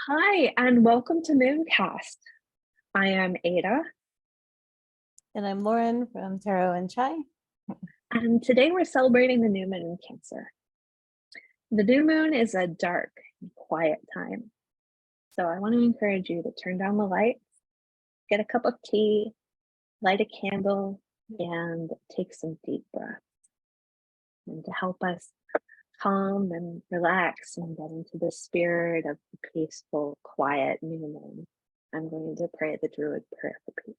Hi, and welcome to Mooncast. I am Ada, And I'm Lauren from Tarot and Chai. and today we're celebrating the new moon in Cancer. The new moon is a dark and quiet time, so I want to encourage you to turn down the lights, get a cup of tea, light a candle, and take some deep breaths. And to help us calm and relax and get into the spirit of the peaceful, quiet new moon, I'm going to pray the Druid prayer for peace.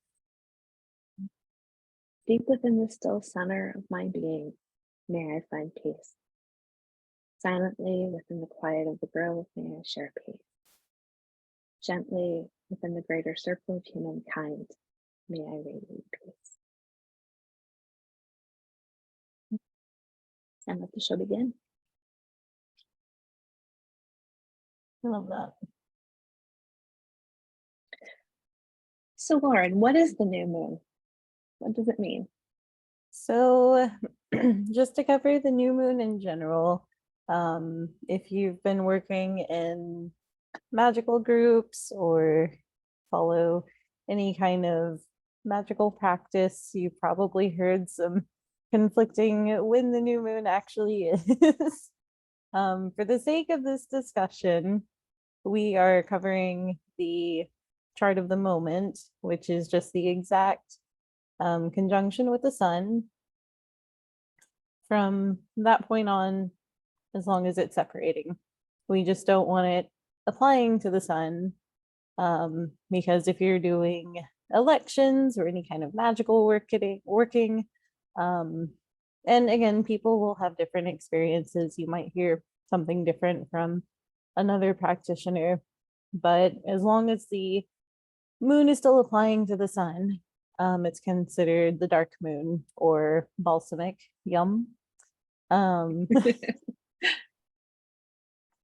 Deep within the still center of my being, may I find peace. Silently within the quiet of the grove, may I share peace. Gently within the greater circle of humankind, may I radiate peace. And let the show begin. I love that. So Lauren, what is the new moon? What does it mean? So just to cover the new moon in general, if you've been working in magical groups or follow any kind of magical practice, you've probably heard some conflicting when the new moon actually is. For the sake of this discussion, we are covering the chart of the moment, which is just the exact conjunction with the sun. From that point on, as long as it's separating, we just don't want it applying to the sun, because if you're doing elections or any kind of magical working, and again, people will have different experiences. You might hear something different from another practitioner, but as long as the moon is still applying to the sun, it's considered the dark moon or balsamic. Yum.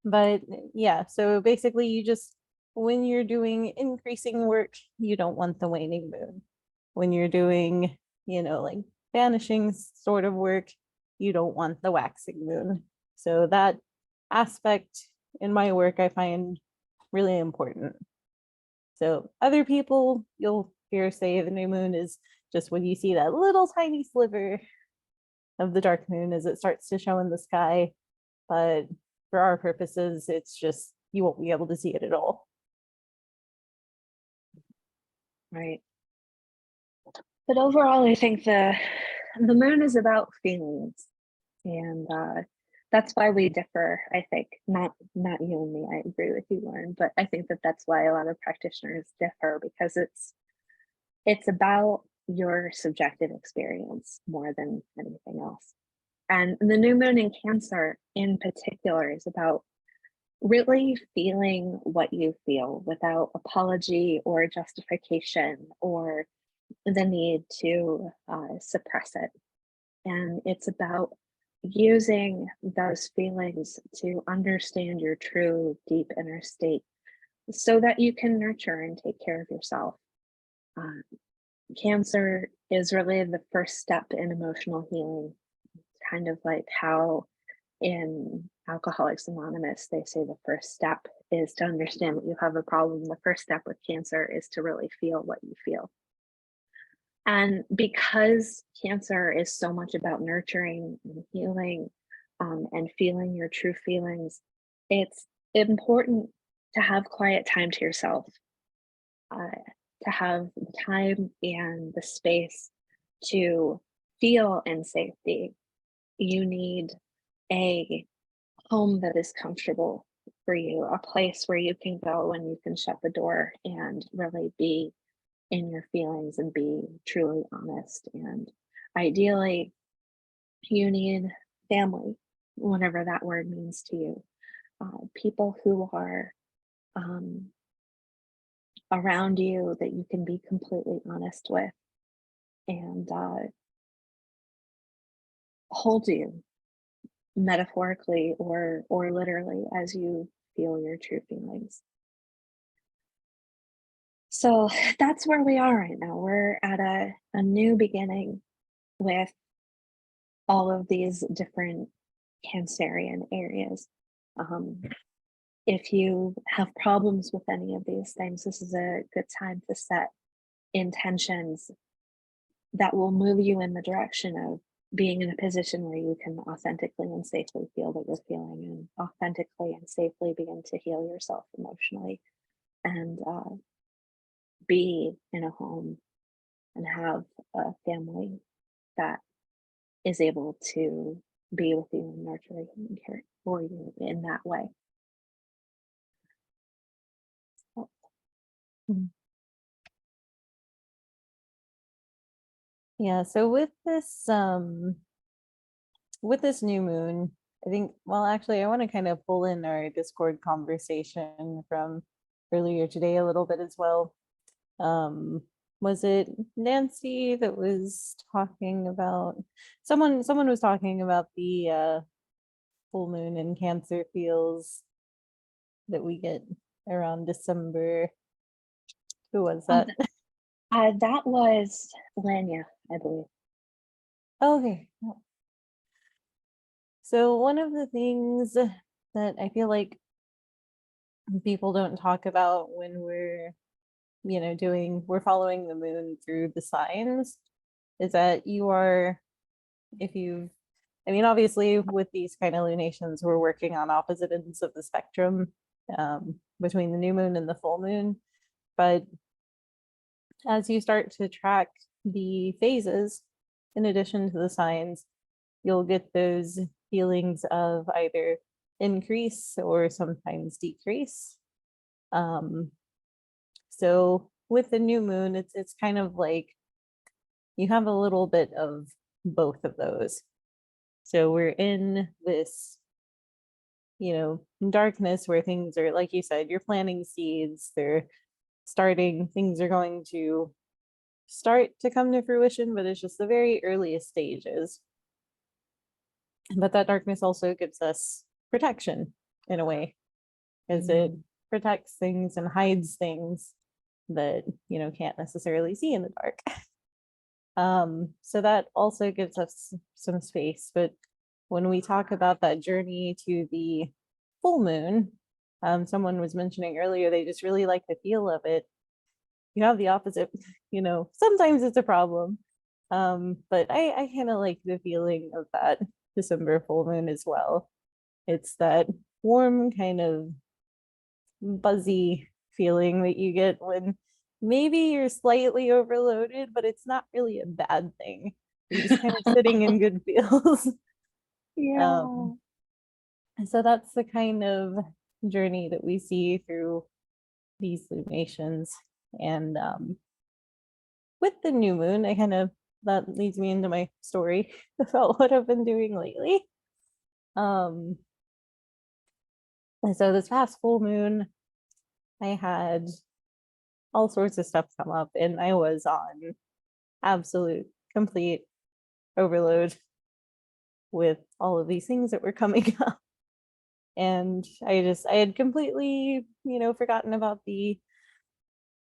But yeah, so basically you just, when you're doing increasing work, you don't want the waning moon. When you're doing, like vanishing sort of work, you don't want the waxing moon. So that aspect in my work I find really important. So other people, you'll hear say the new moon is just when you see that little tiny sliver of the dark moon as it starts to show in the sky. But for our purposes, it's just, you won't be able to see it at all. Right. But overall, I think the moon is about feelings, and that's why we differ. I think not you and me. I agree with you, Lauren, but I think that's why a lot of practitioners differ, because it's about your subjective experience more than anything else. And the new moon in Cancer in particular is about really feeling what you feel without apology or justification or the need to suppress it. And it's about using those feelings to understand your true deep inner state so that you can nurture and take care of yourself. Cancer is really the first step in emotional healing, kind of like how in Alcoholics Anonymous, they say the first step is to understand that you have a problem. The first step with cancer is to really feel what you feel. And because cancer is so much about nurturing and healing and feeling your true feelings, it's important to have quiet time to yourself, to have the time and the space to feel in safety. You need a home that is comfortable for you, a place where you can go and you can shut the door and really be in your feelings and be truly honest. And ideally, you need family, whatever that word means to you, people who are around you that you can be completely honest with and hold you metaphorically or literally as you feel your true feelings. So that's where we are right now. We're at a new beginning with all of these different Cancerian areas. if you have problems with any of these things, this is a good time to set intentions that will move you in the direction of being in a position where you can authentically and safely feel what you're feeling and authentically and safely begin to heal yourself emotionally and be in a home and have a family that is able to be with you and nurture you and care for you in that way. So, Mhm. Yeah, so with this new moon, I think, well, actually, I want to kind of pull in our Discord conversation from earlier today a little bit as well. Was it Nancy that was talking about someone was talking about the full moon in Cancer feels that we get around December. Who was oh, that? that was Lanya, I believe. Okay. So one of the things that I feel like people don't talk about when we're following the moon through the signs is that you are, if you've, I mean, obviously with these kind of lunations, we're working on opposite ends of the spectrum between the new moon and the full moon. But as you start to track the phases, in addition to the signs, you'll get those feelings of either increase or sometimes decrease. Um, so with the new moon, it's kind of like you have a little bit of both of those. So we're in this, darkness where things are, like you said, you're planting seeds, they're starting, things are going to start to come to fruition, but it's just the very earliest stages. But that darkness also gives us protection in a way, as it protects things and hides things that can't necessarily see in the dark. So that also gives us some space. But when we talk about that journey to the full moon, someone was mentioning earlier, they just really like the feel of it. You have the opposite, sometimes it's a problem. But I kind of like the feeling of that December full moon as well. It's that warm kind of buzzy feeling that you get when maybe you're slightly overloaded, but it's not really a bad thing. You're just kind of sitting in good feels. Yeah. Um, and so that's the kind of journey that we see through these lunations. And with the new moon, that leads me into my story about what I've been doing lately. Um, and so this past full moon, I had all sorts of stuff come up, and I was on absolute complete overload with all of these things that were coming up. And I had completely, forgotten about the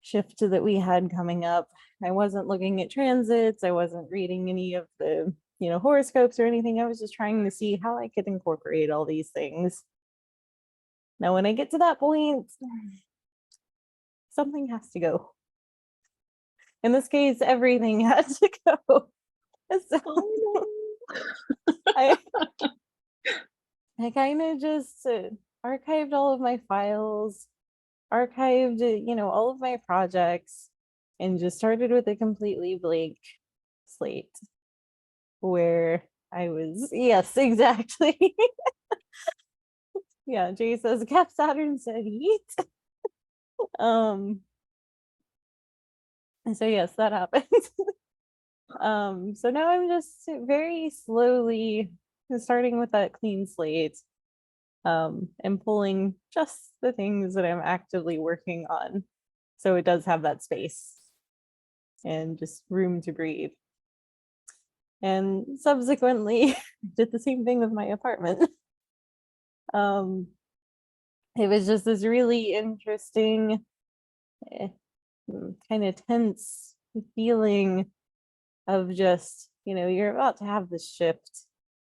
shift that we had coming up. I wasn't looking at transits, I wasn't reading any of the, horoscopes or anything. I was just trying to see how I could incorporate all these things. Now, when I get to that point, something has to go. In this case, everything had to go. So Oh, I I kind of just archived all of my files, archived, all of my projects, and just started with a completely blank slate where I was, yes, exactly. Yeah, Jay says, Cap Saturn said eat. Um, and so yes, that happened. So now I'm just very slowly starting with that clean slate, and pulling just the things that I'm actively working on. So it does have that space and just room to breathe. And subsequently, did the same thing with my apartment. Um, it was just this really interesting, kind of tense feeling of just, you're about to have this shift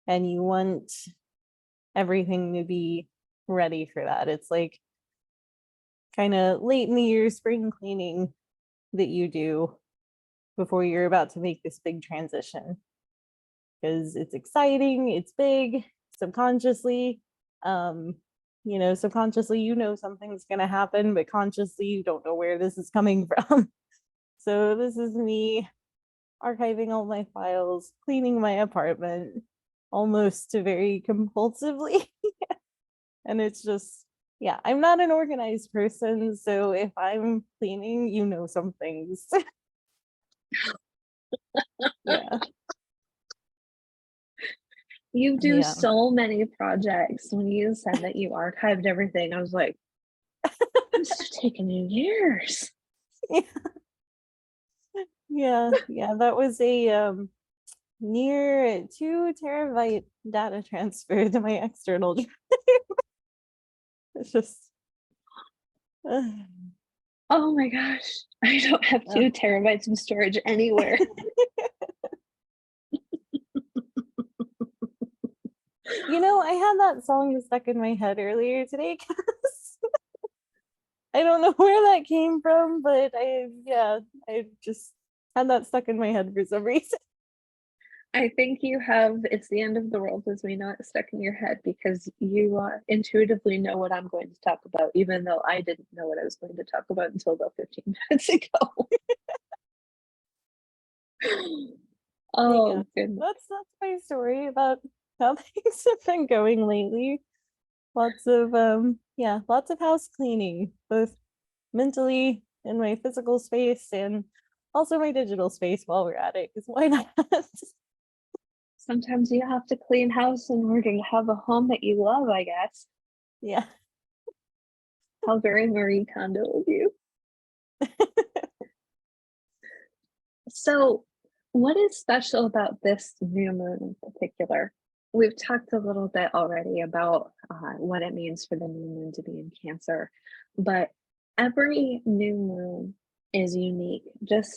and you want everything to be ready for that. It's like kind of late in the year spring cleaning that you do before you're about to make this big transition, because it's exciting, it's big. Subconsciously, subconsciously something's going to happen, but consciously you don't know where this is coming from. So this is me archiving all my files, cleaning my apartment almost very compulsively. And it's just, yeah, I'm not an organized person, so if I'm cleaning, some things. Yeah. You do Yeah. so many projects. When you said that you archived everything, I was like, this is taking you years. Yeah, that was a near 2 terabyte data transfer to my external drive. It's just Oh my gosh, I don't have 2 terabytes of storage anywhere. I had that song stuck in my head earlier today because I don't know where that came from, but I just had that stuck in my head for some reason. I think you have It's the End of the World as We Know It stuck in your head because you intuitively know what I'm going to talk about, even though I didn't know what I was going to talk about until about 15 minutes ago. Oh, goodness. That's my story about how things have been going lately. Lots of lots of house cleaning, both mentally in my physical space and also my digital space while we're at it, because why not? Sometimes you have to clean house in order to have a home that you love, I guess. Yeah. How very Marie Kondo of you. So, what is special about this new moon in particular? We've talked a little bit already about what it means for the new moon to be in Cancer, but every new moon is unique,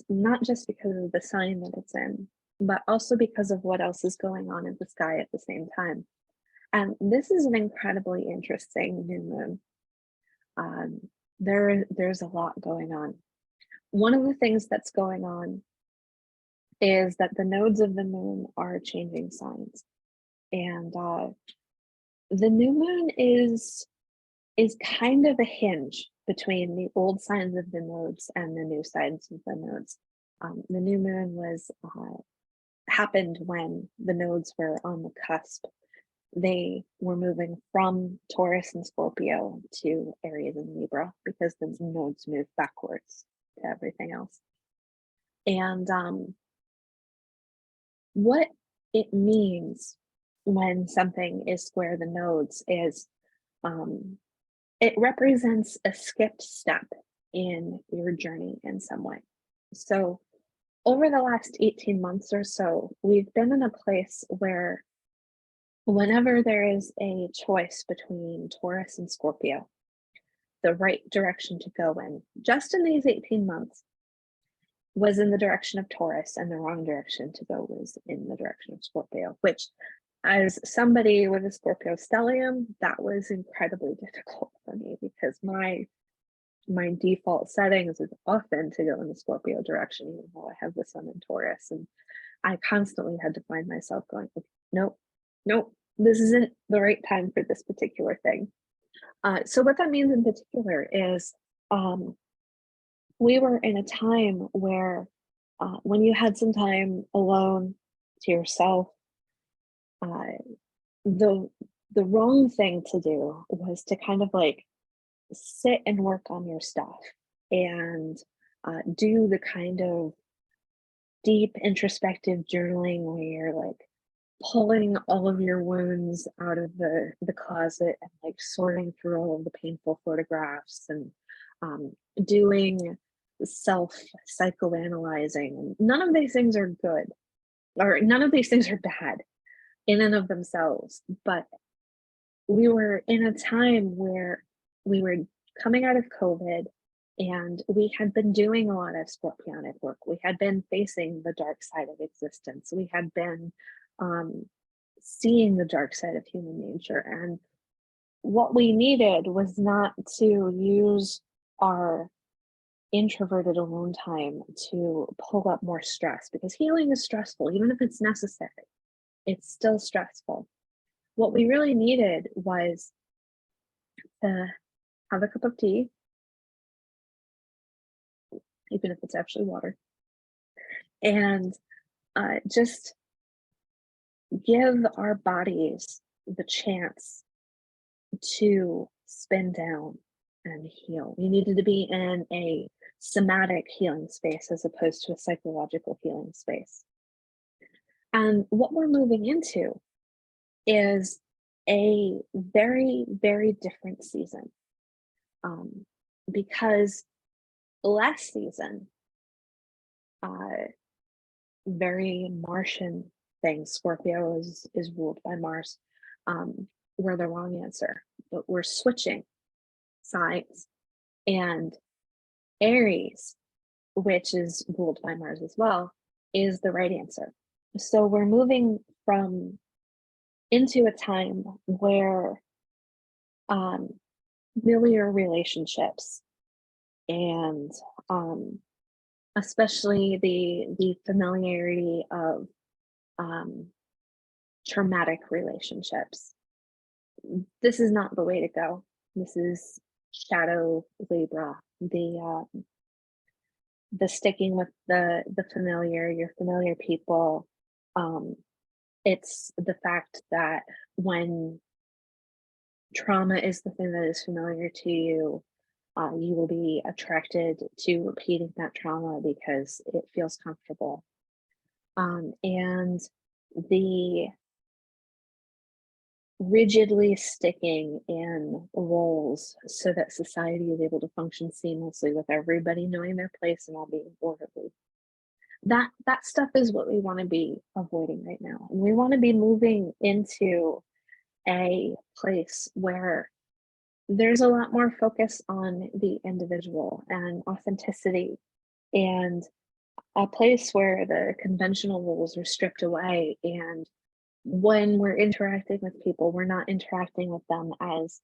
not just because of the sign that it's in, but also because of what else is going on in the sky at the same time. And this is an incredibly interesting new moon. There's a lot going on. One of the things that's going on is that the nodes of the moon are changing signs, and the new moon is kind of a hinge between the old signs of the nodes and the new signs of the nodes. The new moon was happened when the nodes were on the cusp. They were moving from Taurus and Scorpio to Aries and Libra because the nodes moved backwards to everything else. And what it means when something is square the nodes is it represents a skipped step in your journey in some way. So over the last 18 months or so, we've been in a place where whenever there is a choice between Taurus and Scorpio, the right direction to go in, just in these 18 months, was in the direction of Taurus, and the wrong direction to go was in the direction of Scorpio, which, as somebody with a Scorpio stellium, that was incredibly difficult for me because my default settings is often to go in the Scorpio direction, even though I have the sun in Taurus. And I constantly had to find myself going, nope, this isn't the right time for this particular thing. So what that means in particular is we were in a time where when you had some time alone to yourself, the wrong thing to do was to kind of like sit and work on your stuff and do the kind of deep introspective journaling where you're like pulling all of your wounds out of the closet and like sorting through all of the painful photographs and doing self psychoanalyzing. None of these things are good, or none of these things are bad in and of themselves, but we were in a time where we were coming out of COVID and we had been doing a lot of scorpionic work. We had been facing the dark side of existence. We had been seeing the dark side of human nature. And what we needed was not to use our introverted alone time to pull up more stress, because healing is stressful. Even if it's necessary, it's still stressful. What we really needed was to have a cup of tea, even if it's actually water, and just give our bodies the chance to spin down and heal. We needed to be in a somatic healing space as opposed to a psychological healing space. And what we're moving into is a very, very different season. Because last season, very Martian things, Scorpio is ruled by Mars, were the wrong answer. But we're switching signs, and Aries, which is ruled by Mars as well, is the right answer. So we're moving from into a time where familiar relationships and especially the familiarity of traumatic relationships. This is not the way to go. This is shadow Libra, the sticking with the familiar, your familiar people. It's the fact that when trauma is the thing that is familiar to you, you will be attracted to repeating that trauma because it feels comfortable. And the rigidly sticking in roles so that society is able to function seamlessly with everybody knowing their place and all being orderly. That stuff is what we want to be avoiding right now. And we want to be moving into a place where there's a lot more focus on the individual and authenticity, and a place where the conventional rules are stripped away. And when we're interacting with people, we're not interacting with them as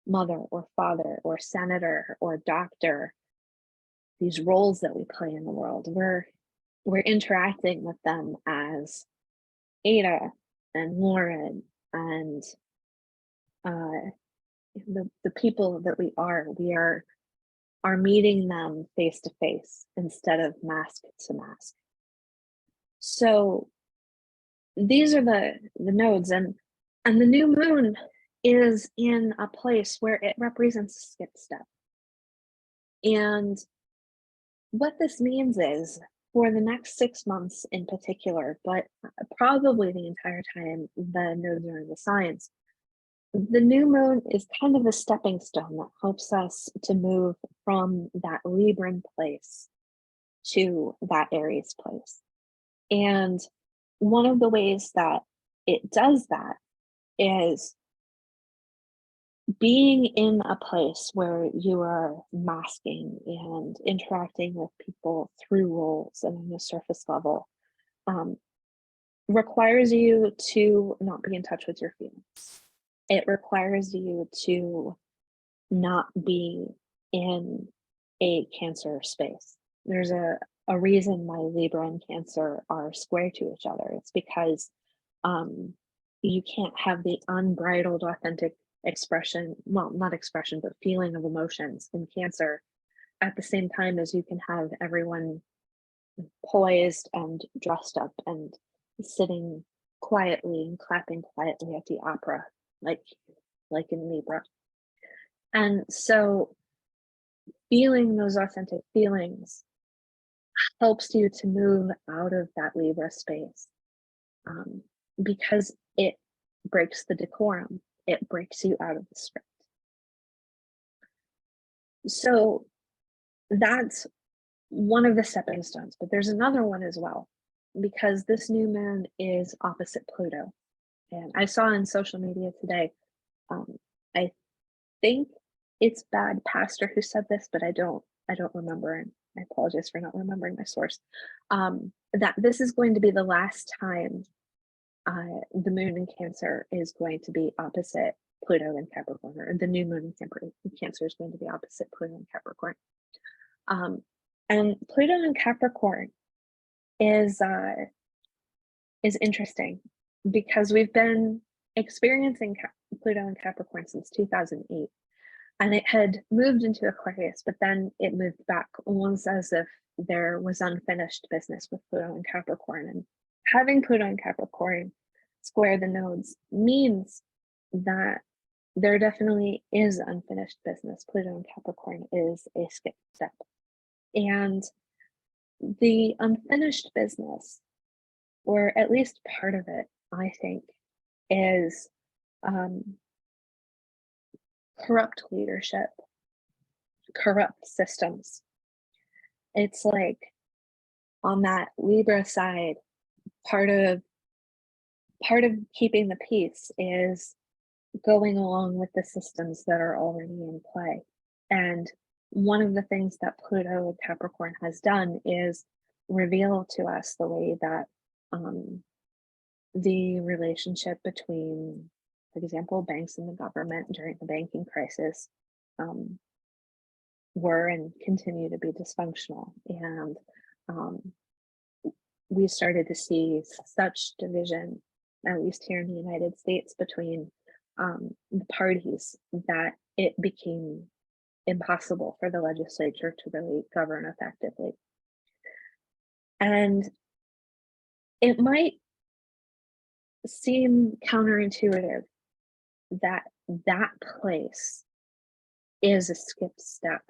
mother or father or senator or doctor, these roles that we play in the world. We're interacting with them as Ada and Lauren and the people that we are meeting them face to face instead of mask to mask. So these are the nodes, and the new moon is in a place where it represents a skip step. And what this means is, for the next 6 months in particular, but probably the entire time the nodes are in the signs, the new moon is kind of a stepping stone that helps us to move from that Libran place to that Aries place. And one of the ways that it does that is being in a place where you are masking and interacting with people through roles and on a surface level, requires you to not be in touch with your feelings. It requires you to not be in a Cancer space. There's a reason why Libra and Cancer are square to each other. It's because you can't have the unbridled, authentic expression, well, not expression, but feeling of emotions in Cancer at the same time as you can have everyone poised and dressed up and sitting quietly and clapping quietly at the opera, like in Libra. And so feeling those authentic feelings helps you to move out of that Libra space, because it breaks the decorum. It breaks you out of the script. So that's one of the stepping stones, but there's another one as well, because this new moon is opposite Pluto. And I saw on social media today, I think it's Bad Pastor who said this, but I don't remember, and I apologize for not remembering my source, that this is going to be the last time the moon in Cancer is going to be opposite Pluto in Capricorn, or the new moon in Cancer is going to be opposite Pluto in Capricorn. And Pluto in Capricorn is interesting because we've been experiencing Pluto in Capricorn since 2008, and it had moved into Aquarius, but then it moved back, almost as if there was unfinished business with Pluto in Capricorn. And having Pluto in Capricorn square the nodes means that there definitely is unfinished business. Pluto in Capricorn is a skip step. And the unfinished business, or at least part of it, I think, is corrupt leadership, corrupt systems. It's like on that Libra side, part of keeping the peace is going along with the systems that are already in play. And one of the things that Pluto with Capricorn has done is reveal to us the way that the relationship between, for example, banks and the government during the banking crisis were and continue to be dysfunctional. And we started to see such division, at least here in the United States, between the parties, that it became impossible for the legislature to really govern effectively. And it might seem counterintuitive that that place is a skipped step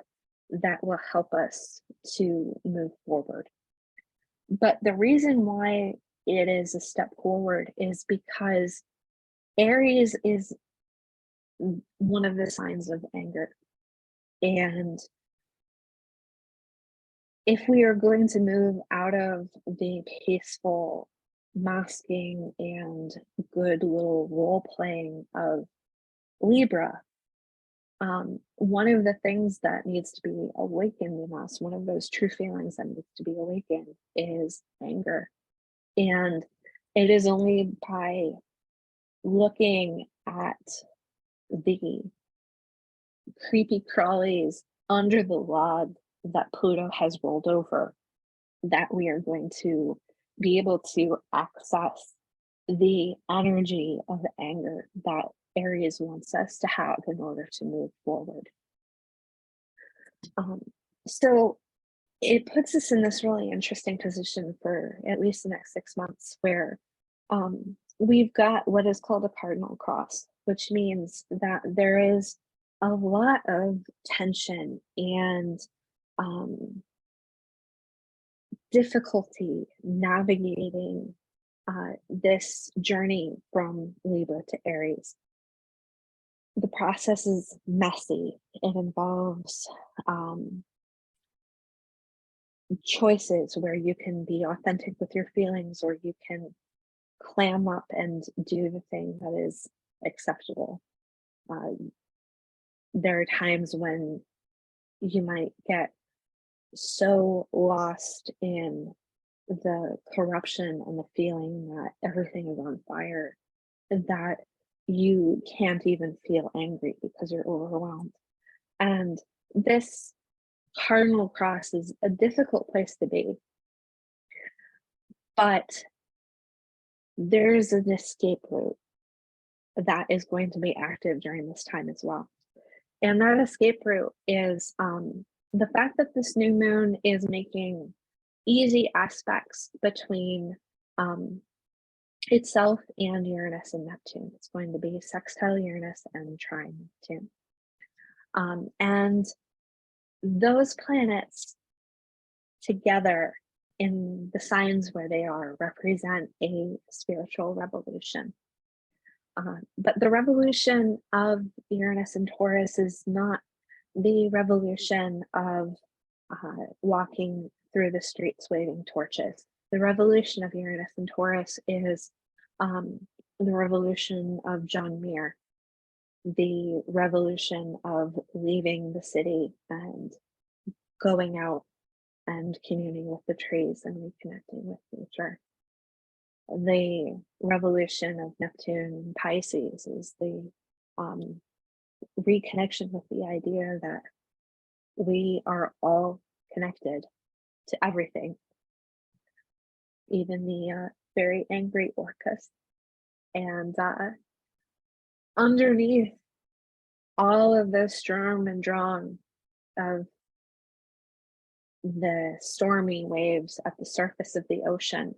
that will help us to move forward. But the reason why it is a step forward is because Aries is one of the signs of anger. And if we are going to move out of the peaceful masking and good little role playing of Libra, one of the things that needs to be awakened in us, one of those true feelings that needs to be awakened, is anger. And it is only by looking at the creepy crawlies under the log that Pluto has rolled over that we are going to be able to access the energy of anger that Aries wants us to have in order to move forward. So it puts us in this really interesting position for at least the next 6 months, where we've got what is called a cardinal cross, which means that there is a lot of tension and difficulty navigating this journey from Libra to Aries. The process is messy. It involves choices where you can be authentic with your feelings, or you can clam up and do the thing that is acceptable. There are times when you might get so lost in the corruption and the feeling that everything is on fire that you can't even feel angry because you're overwhelmed. And this cardinal cross is a difficult place to be, but there's an escape route that is going to be active during this time as well. And that escape route is the fact that this new moon is making easy aspects between itself and Uranus and Neptune. It's going to be sextile Uranus and trine Neptune. And those planets together in the signs where they are represent a spiritual revolution. But the revolution of Uranus and Taurus is not the revolution of walking through the streets waving torches. The revolution of Uranus and Taurus is the revolution of John Muir, the revolution of leaving the city and going out and communing with the trees and reconnecting with nature. The revolution of Neptune and Pisces is the reconnection with the idea that we are all connected to everything, even the very angry orcas. And underneath all of the storm and drang of the stormy waves at the surface of the ocean,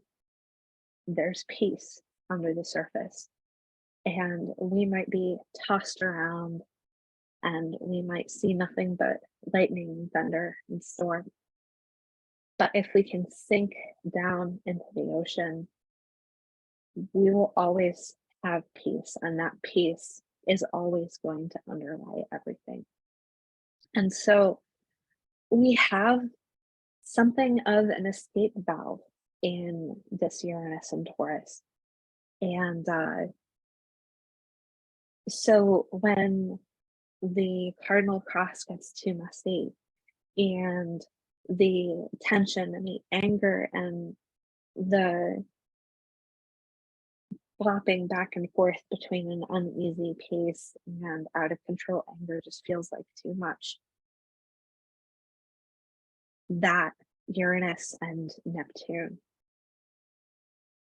there's peace under the surface. And we might be tossed around and we might see nothing but lightning and thunder and storm. But if we can sink down into the ocean, we will always have peace, and that peace is always going to underlie everything. And so we have something of an escape valve in this Uranus and Taurus. And so when the cardinal cross gets too messy and the tension and the anger and the flopping back and forth between an uneasy pace and out of control anger just feels like too much, that Uranus and Neptune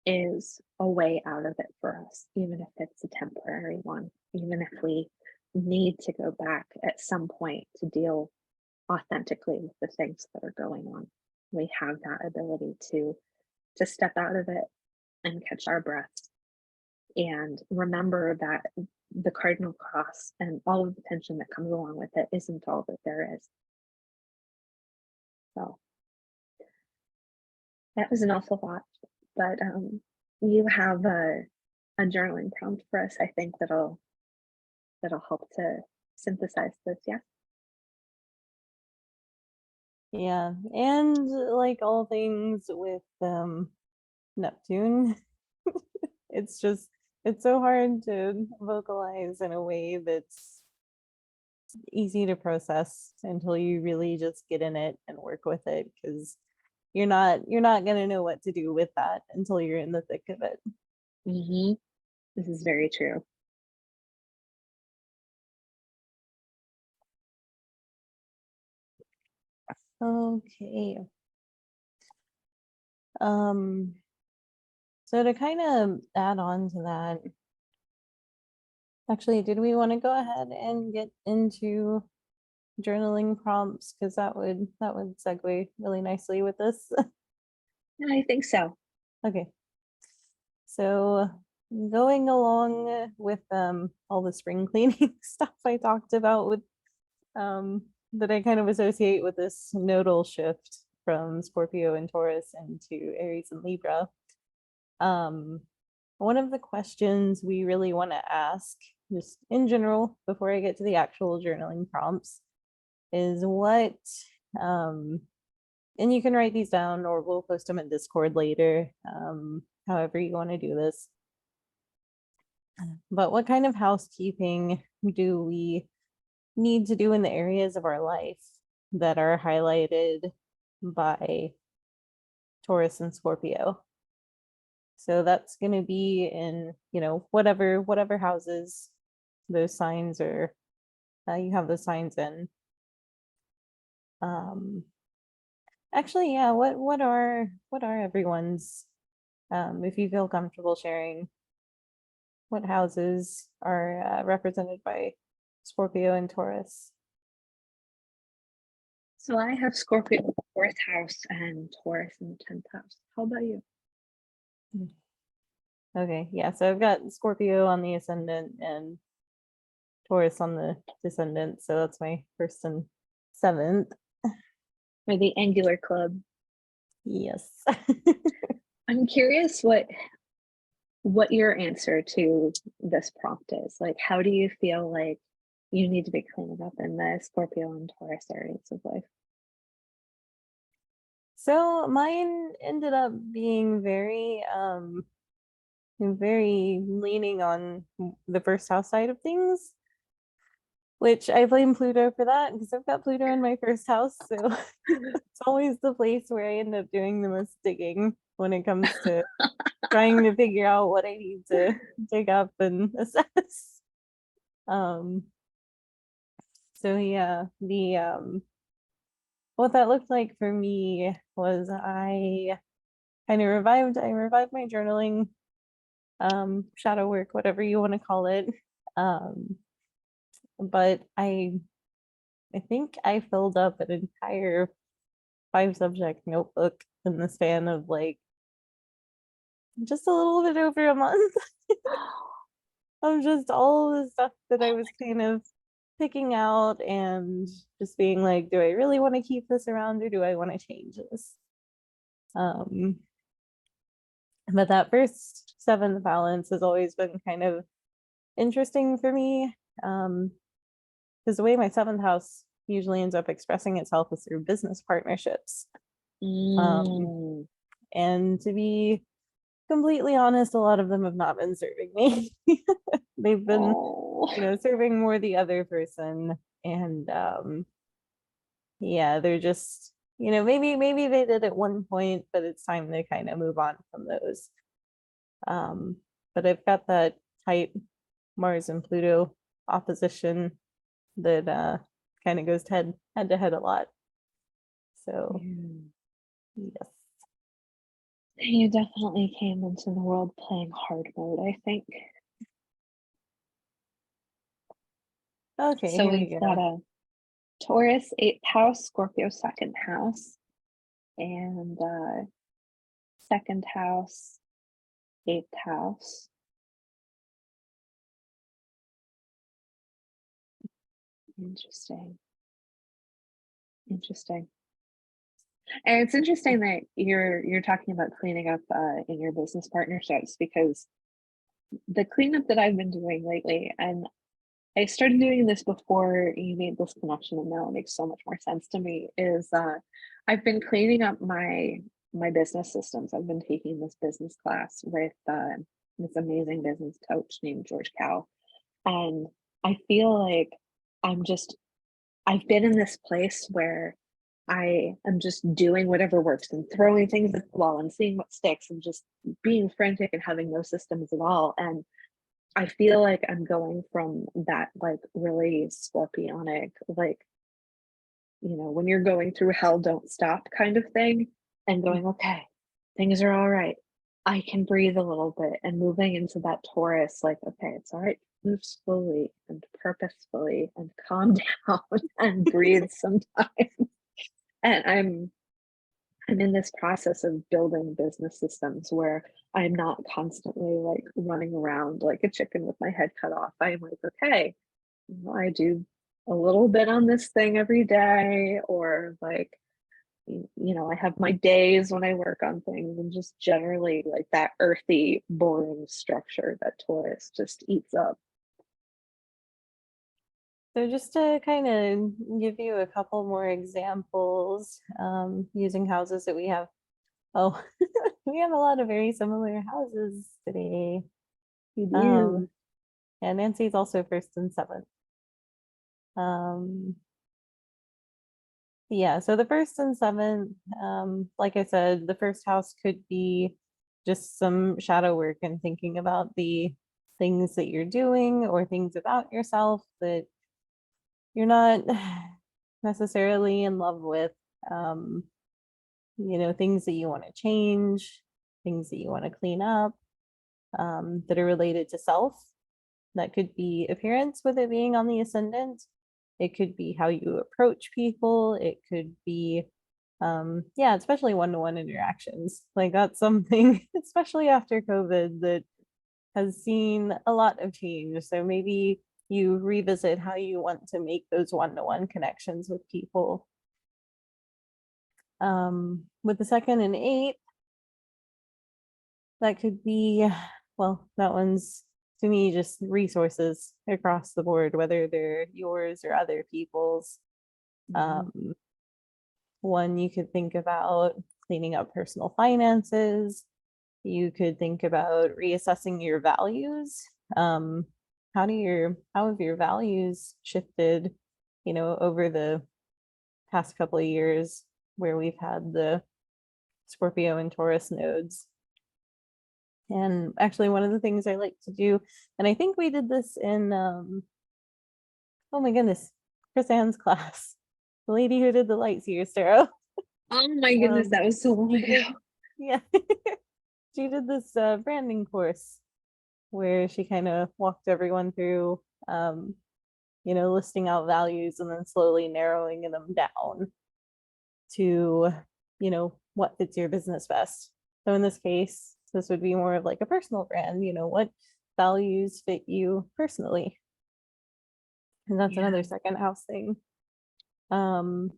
is a way out of it for us, even if it's a temporary one, even if we need to go back at some point to deal authentically with the things that are going on. We have that ability to step out of it and catch our breath and remember that the cardinal cross and all of the tension that comes along with it isn't all that there is. So that was an awful lot, but you have a journaling prompt for us, I think, that'll help to synthesize this. Yeah. Yeah, and like all things with Neptune, it's so hard to vocalize in a way that's easy to process until you really just get in it and work with it, because you're not gonna know what to do with that until you're in the thick of it. This is very true. Okay. So to kind of add on to that, actually, did we want to go ahead and get into journaling prompts? Because that would segue really nicely with this. I think so. Okay. So going along with all the spring cleaning stuff I talked about with that I kind of associate with this nodal shift from Scorpio and Taurus into Aries and Libra. One of the questions we really want to ask, just in general, before I get to the actual journaling prompts, is what, and you can write these down or we'll post them in Discord later, however you want to do this. But what kind of housekeeping do we need to do in the areas of our life that are highlighted by Taurus and Scorpio? So that's going to be in, whatever houses those signs are, you have those signs in. Actually, yeah, what are everyone's, if you feel comfortable sharing, what houses are represented by Scorpio and Taurus? So I have Scorpio in the 4th house and Taurus in the 10th house. How about you? Okay, yeah, so I've got Scorpio on the ascendant and Taurus on the descendant, so that's my 1st and 7th. Or the Angular Club. Yes. I'm curious what your answer to this prompt is. Like, how do you feel like you need to be cleaning up in the Scorpio and Taurus areas of life? So mine ended up being very leaning on the 1st house side of things, which I blame Pluto for that because I've got Pluto in my 1st house. So it's always the place where I end up doing the most digging when it comes to trying to figure out what I need to dig up and assess. Um, so yeah, the what that looked like for me was I kind of revived my journaling, shadow work, whatever you want to call it. Um, but I think I filled up an entire 5 subject notebook in the span of like just a little bit over a month of just all the stuff that I was kind of picking out and just being like, do I really want to keep this around or do I want to change this? Um, but that first 7th balance has always been kind of interesting for me. Because the way my 7th house usually ends up expressing itself is through business partnerships. Um, Mm. and to be completely honest, a lot of them have not been serving me. They've been, Oh. serving more the other person. And yeah, they're just, maybe they did at one point, but it's time to kind of move on from those. Um, but I've got that tight Mars and Pluto opposition that kind of goes head to head a lot. So Mm. yes. You definitely came into the world playing hard mode, I think. Okay, So here we we've got go. a Taurus 8th house, Scorpio 2nd house, and second house, 8th house. Interesting. Interesting. And it's interesting that you're talking about cleaning up in your business partnerships, because the cleanup that I've been doing lately, and I started doing this before you made this connection, and now it makes so much more sense to me, is I've been cleaning up my business systems. I've been taking this business class with this amazing business coach named George Cow. And I feel like I'm just I've been in this place where I am just doing whatever works and throwing things at the wall and seeing what sticks and just being frantic and having no systems at all. And I feel like I'm going from that like really scorpionic, like, when you're going through hell, don't stop kind of thing, and going, okay, things are all right. I can breathe a little bit, and moving into that Taurus, like, okay, it's all right. Move slowly and purposefully and calm down and breathe sometimes. And I'm in this process of building business systems where I'm not constantly like running around like a chicken with my head cut off. I'm like, okay, I do a little bit on this thing every day, or like, I have my days when I work on things, and just generally like that earthy, boring structure that Taurus just eats up. So just to kind of give you a couple more examples, using houses that we have. Oh, we have a lot of very similar houses today. You Um, do. and Nancy's also 1st and 7th. Um, yeah, so the 1st and 7th, like I said, the 1st house could be just some shadow work and thinking about the things that you're doing or things about yourself that you're not necessarily in love with. Um, things that you want to change, things that you want to clean up, that are related to self. That could be appearance with it being on the ascendant. It could be how you approach people. It could be, yeah, especially one-to-one interactions. Like that's something, especially after COVID, that has seen a lot of change. So maybe you revisit how you want to make those one-to-one connections with people. With the 2nd and 8th, that could be, well, that one's to me just resources across the board, whether they're yours or other people's. Mhm. One, you could think about cleaning up personal finances. You could think about reassessing your values. How have your values shifted, over the past couple of years where we've had the Scorpio and Taurus nodes? And actually, one of the things I like to do, and I think we did this in Oh my goodness, Chris Ann's class, the lady who did the light seer tarot. Oh my goodness, that was so long she ago. did, yeah, she did this branding course where she kind of walked everyone through, listing out values and then slowly narrowing them down to, what fits your business best. So in this case, this would be more of like a personal brand, what values fit you personally. And that's another second house thing. And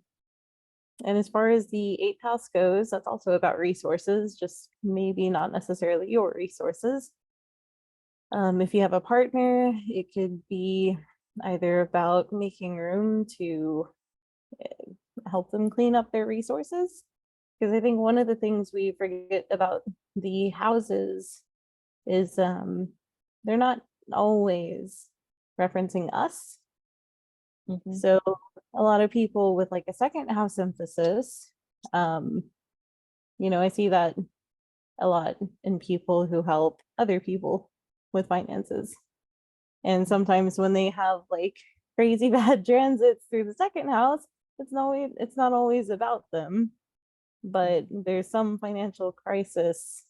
as far as the eighth house goes, that's also about resources, just maybe not necessarily your resources. If you have a partner, it could be either about making room to help them clean up their resources. Because I think one of the things we forget about the houses is they're not always referencing us. So a lot of people with like a second house emphasis, I see that a lot in people who help other people with finances. And sometimes when they have like crazy bad transits through the second house, it's not always about them, but there's some financial crisis,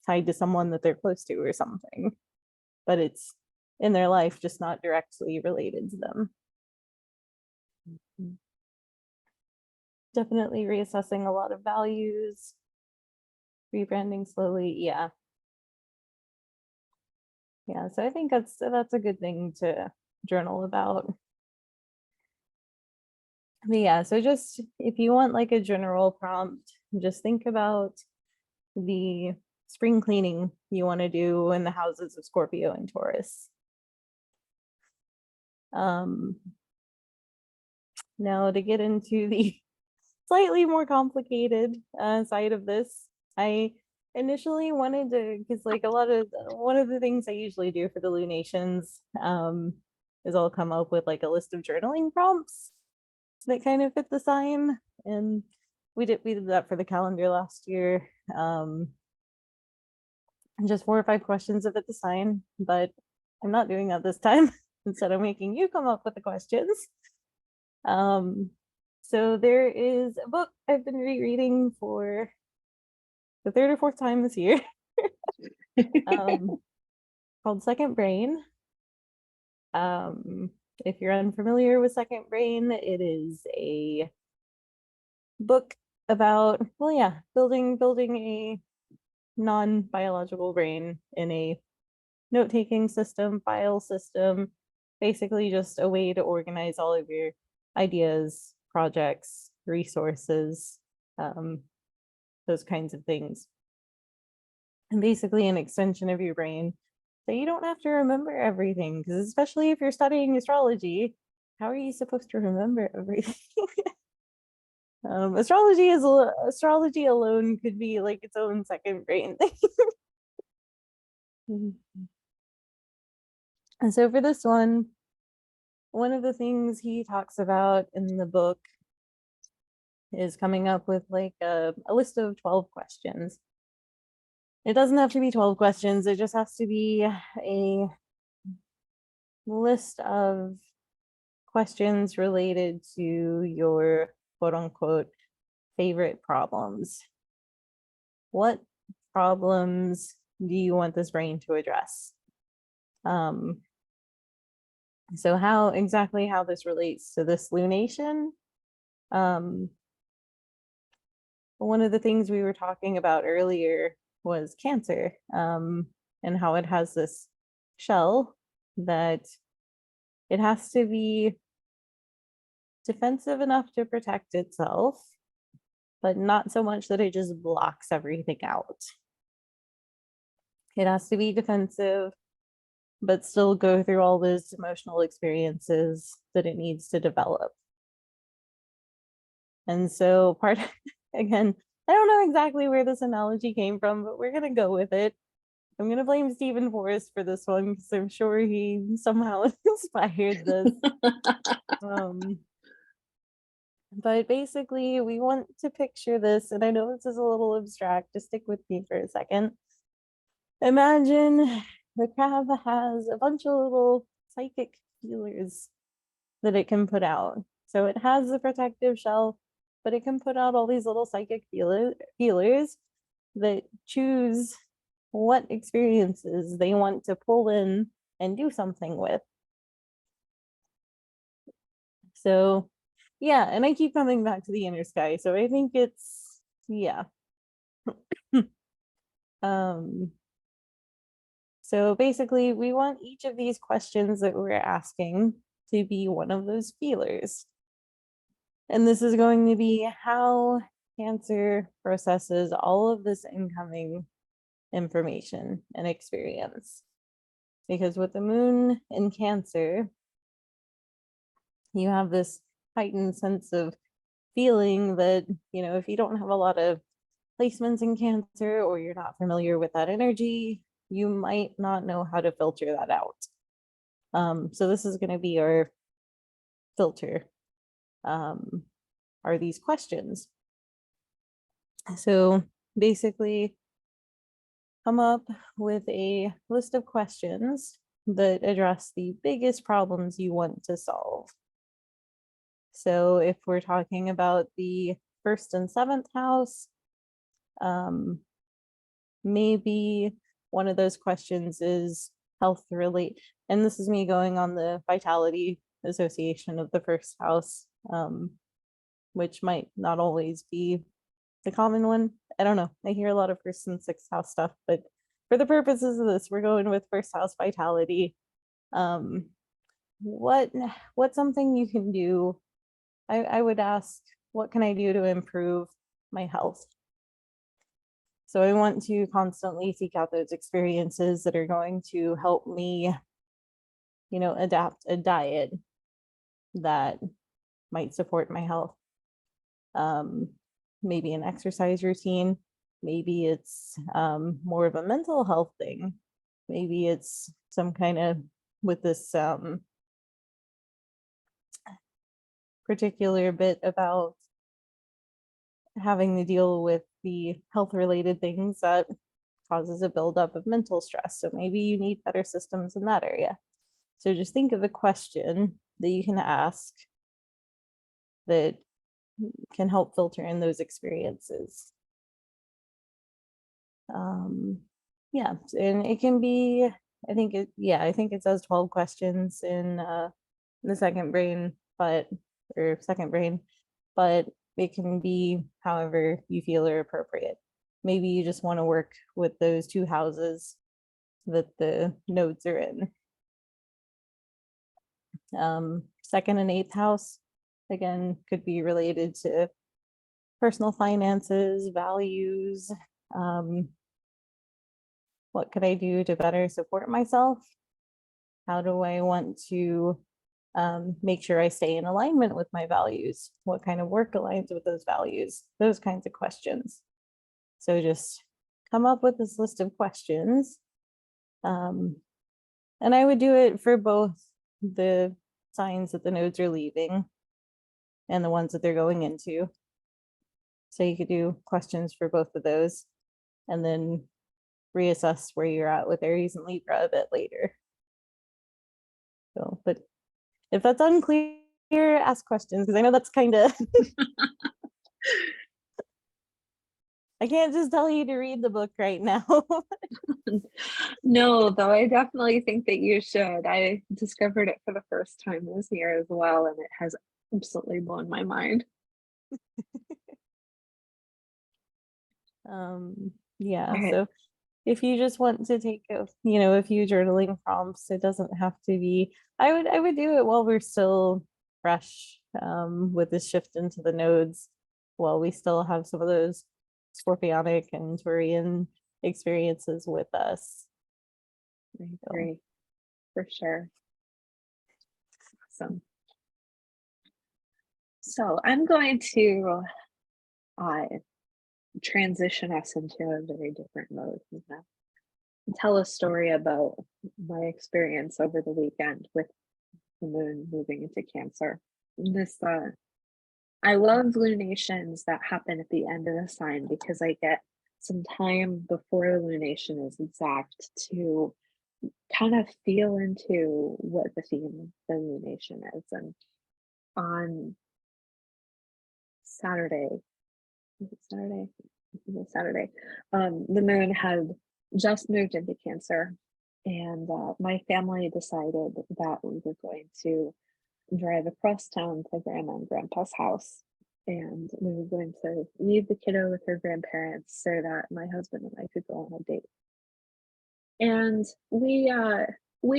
tied to someone that they're close to or something. But it's in their life, just not directly related to them. Definitely reassessing a lot of values, rebranding slowly. Yeah. Yeah. So I think that's a good thing to journal about. But yeah, so just if you want like a general prompt, just think about the spring cleaning you want to do in the houses of Scorpio and Taurus. Now to get into the slightly more complicated side of this, I initially wanted to, because like one of the things I usually do for the lunations is I'll come up with like a list of journaling prompts that kind of fit the sign. And we did that for the calendar last year. Just 4 or 5 questions that fit the sign, but I'm not doing that this time. Instead of making you come up with the questions. So there is a book I've been rereading for the 3rd or 4th time this year, called Second Brain. If you're unfamiliar with Second Brain, it is a book about, building a non-biological brain in a note-taking system, file system, basically just a way to organize all of your ideas, projects, resources, those kinds of things. And basically an extension of your brain. So you don't have to remember everything, because especially if you're studying astrology, how are you supposed to remember everything? Astrology alone could be like its own second brain thing. And so for this one of the things he talks about in the book is coming up with like a list of 12 questions. It doesn't have to be 12 questions. It just has to be a list of questions related to your quote unquote favorite problems. What problems do you want this brain to address? So how this relates to this lunation? One of the things we were talking about earlier was Cancer, and how it has this shell that it has to be defensive enough to protect itself, but not so much that it just blocks everything out. It has to be defensive, but still go through all those emotional experiences that it needs to develop. And so again, I don't know exactly where this analogy came from, but we're gonna go with it. I'm gonna blame Stephen Forrest for this one because I'm sure he somehow inspired this. But basically, we want to picture this, and I know this is a little abstract, just stick with me for a second. Imagine the crab has a bunch of little psychic feelers that it can put out. So it has the protective shell, but it can put out all these little psychic feelers that choose what experiences they want to pull in and do something with. So yeah, and I keep coming back to the inner sky. So I think it's, yeah. So basically we want each of these questions that we're asking to be one of those feelers. And this is going to be how Cancer processes all of this incoming information and experience. Because with the moon in Cancer, you have this heightened sense of feeling that, you know, if you don't have a lot of placements in Cancer or you're not familiar with that energy, you might not know how to filter that out. So this is going to be our filter, are these questions. So basically, come up with a list of questions that address the biggest problems you want to solve. So if we're talking about the 1st and 7th house, maybe one of those questions is health related. And this is me going on the vitality association of the 1st house, which might not always be the common one. I don't know. I hear a lot of 1st and 6th house stuff, but for the purposes of this, we're going with 1st house vitality. What's something you can do? I would ask, what can I do to improve my health? So I want to constantly seek out those experiences that are going to help me, you know, adapt a diet that might support my health. Maybe an exercise routine. Maybe it's more of a mental health thing. Maybe it's some kind of, with this particular bit about having to deal with the health related things that causes a buildup of mental stress. So maybe you need better systems in that area. So just think of a question that you can ask that can help filter in those experiences. Yeah, and it can be, I think it says 12 questions in the second brain, but it can be however you feel are appropriate. Maybe you just want to work with those 2 houses that the nodes are in. 2nd and 8th house, again, could be related to personal finances, values. What could I do to better support myself? How do I want to make sure I stay in alignment with my values? What kind of work aligns with those values? Those kinds of questions. So just come up with this list of questions. And I would do it for both the signs that the nodes are leaving and the ones that they're going into. So you could do questions for both of those and then reassess where you're at with Aries and Libra a bit later. So, but if that's unclear, ask questions, because I know that's kind of I can't just tell you to read the book right now. No, though I definitely think that you should. I discovered it for the first time this year as well, and it has absolutely blown my mind. Yeah, Okay. so if you just want to take a few journaling prompts, it doesn't have to be, I would do it while we're still fresh with this shift into the nodes, while we still have some of those Scorpionic and Taurian experiences with us. I agree, for sure. Awesome. So I'm going to transition us into a very different mode and tell a story about my experience over the weekend with the moon moving into Cancer. This I love lunations that happen at the end of the sign because I get some time before the lunation is exact to kind of feel into what the theme of the lunation is. And on Saturday, was it Saturday? I think it was Saturday. The moon had just moved into Cancer, and my family decided that we were going to drive across town to Grandma and Grandpa's house, and we were going to leave the kiddo with her grandparents so that my husband and I could go on a date. And we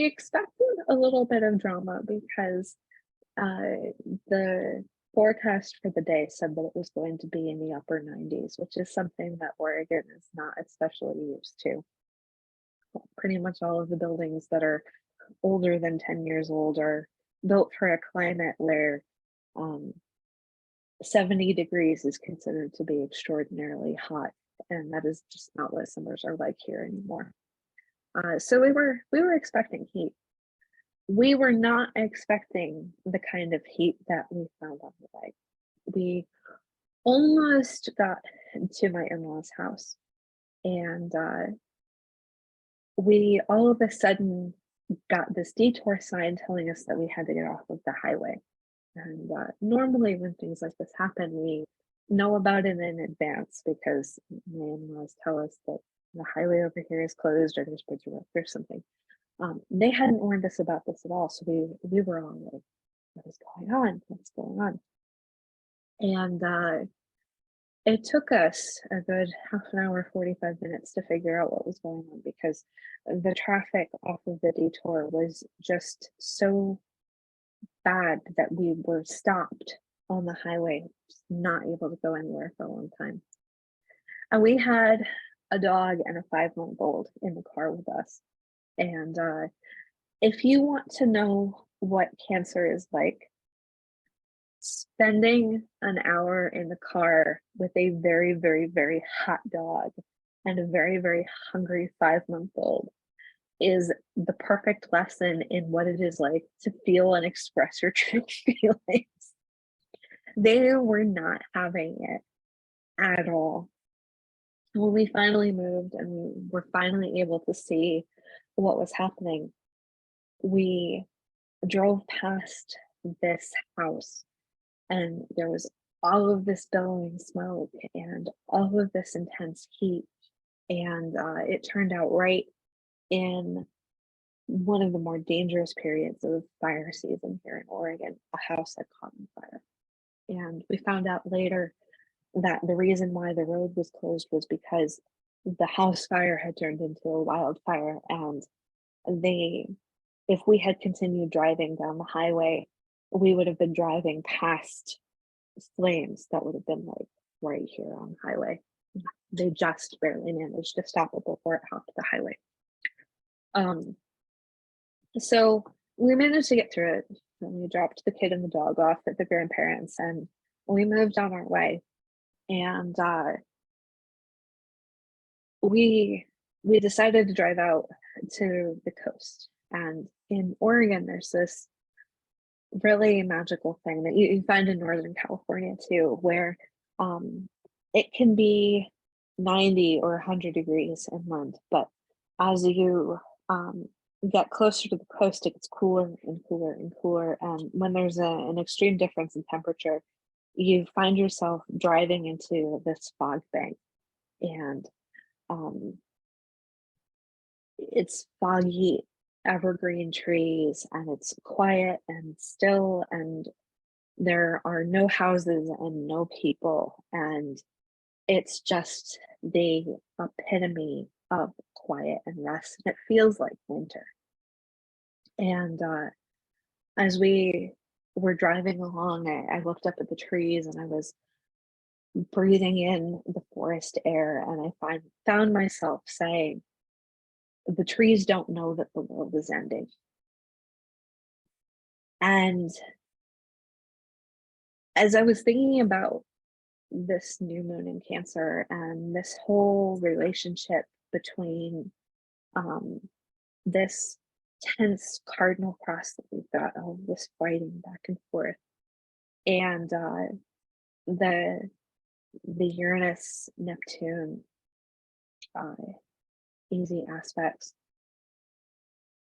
expected a little bit of drama because the forecast for the day said that it was going to be in the upper 90s, which is something that Oregon is not especially used to. Pretty much all of the buildings that are older than 10 years old are built for a climate where 70 degrees is considered to be extraordinarily hot, and that is just not what summers are like here anymore. So we were expecting heat. We were not expecting the kind of heat that we found on the way. We almost got to my in-laws' house, and we all of a sudden got this detour sign telling us that we had to get off of the highway. And normally when things like this happen, we know about it in advance because my in-laws tell us that the highway over here is closed or there's bridge work or something. They hadn't warned us about this at all, so we were all like, "What is going on? What's going on?" And it took us a good half an hour, 45 minutes to figure out what was going on because the traffic off of the detour was just so bad that we were stopped on the highway, just not able to go anywhere for a long time. And we had a dog and a 5-month-old in the car with us. And if you want to know what Cancer is like, spending an hour in the car with a very, very, very hot dog and a very, very hungry 5-month-old is the perfect lesson in what it is like to feel and express your true feelings. They were not having it at all. When we finally moved and we were finally able to see what was happening, we drove past this house and there was all of this billowing smoke and all of this intense heat. And it turned out right in one of the more dangerous periods of fire season here in Oregon, a house had caught on fire. And we found out later that the reason why the road was closed was because the house fire had turned into a wildfire, and if we had continued driving down the highway, we would have been driving past flames that would have been like right here on the highway. They just barely managed to stop it before it hopped the highway. So we managed to get through it, and we dropped the kid and the dog off at the grandparents, and we moved on our way. And we decided to drive out to the coast. And in Oregon, there's this really magical thing that you find in Northern California too, where it can be 90 or 100 degrees inland, but as you get closer to the coast, it gets cooler and cooler and cooler. And when there's an extreme difference in temperature, you find yourself driving into this fog bank, and it's foggy evergreen trees, and it's quiet and still, and there are no houses and no people, and it's just the epitome of quiet and rest. It feels like winter. And as we were driving along, I looked up at the trees and I was breathing in the forest air, and I found myself saying, the trees don't know that the world is ending. And as I was thinking about this new moon in Cancer and this whole relationship between this tense cardinal cross that we've got, all this fighting back and forth, and the Uranus Neptune easy aspects,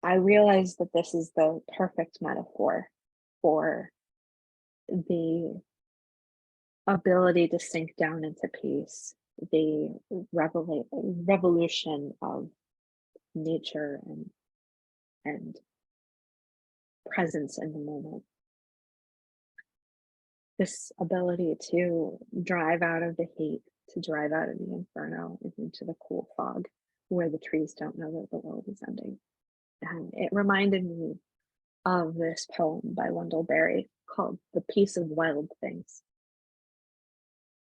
I realized that this is the perfect metaphor for the ability to sink down into peace, the revolution of nature and presence in the moment. This ability to drive out of the heat, to drive out of the inferno and into the cool fog where the trees don't know that the world is ending. And it reminded me of this poem by Wendell Berry called The Peace of Wild Things.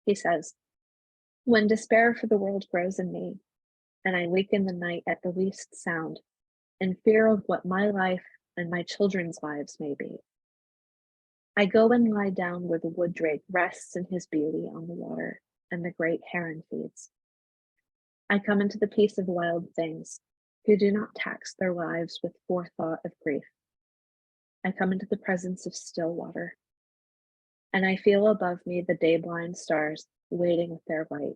He says, when despair for the world grows in me, and I wake in the night at the least sound, in fear of what my life and my children's lives may be, I go and lie down where the wood drake rests in his beauty on the water and the great heron feeds. I come into the peace of wild things who do not tax their lives with forethought of grief. I come into the presence of still water, and I feel above me the day-blind stars waiting with their light.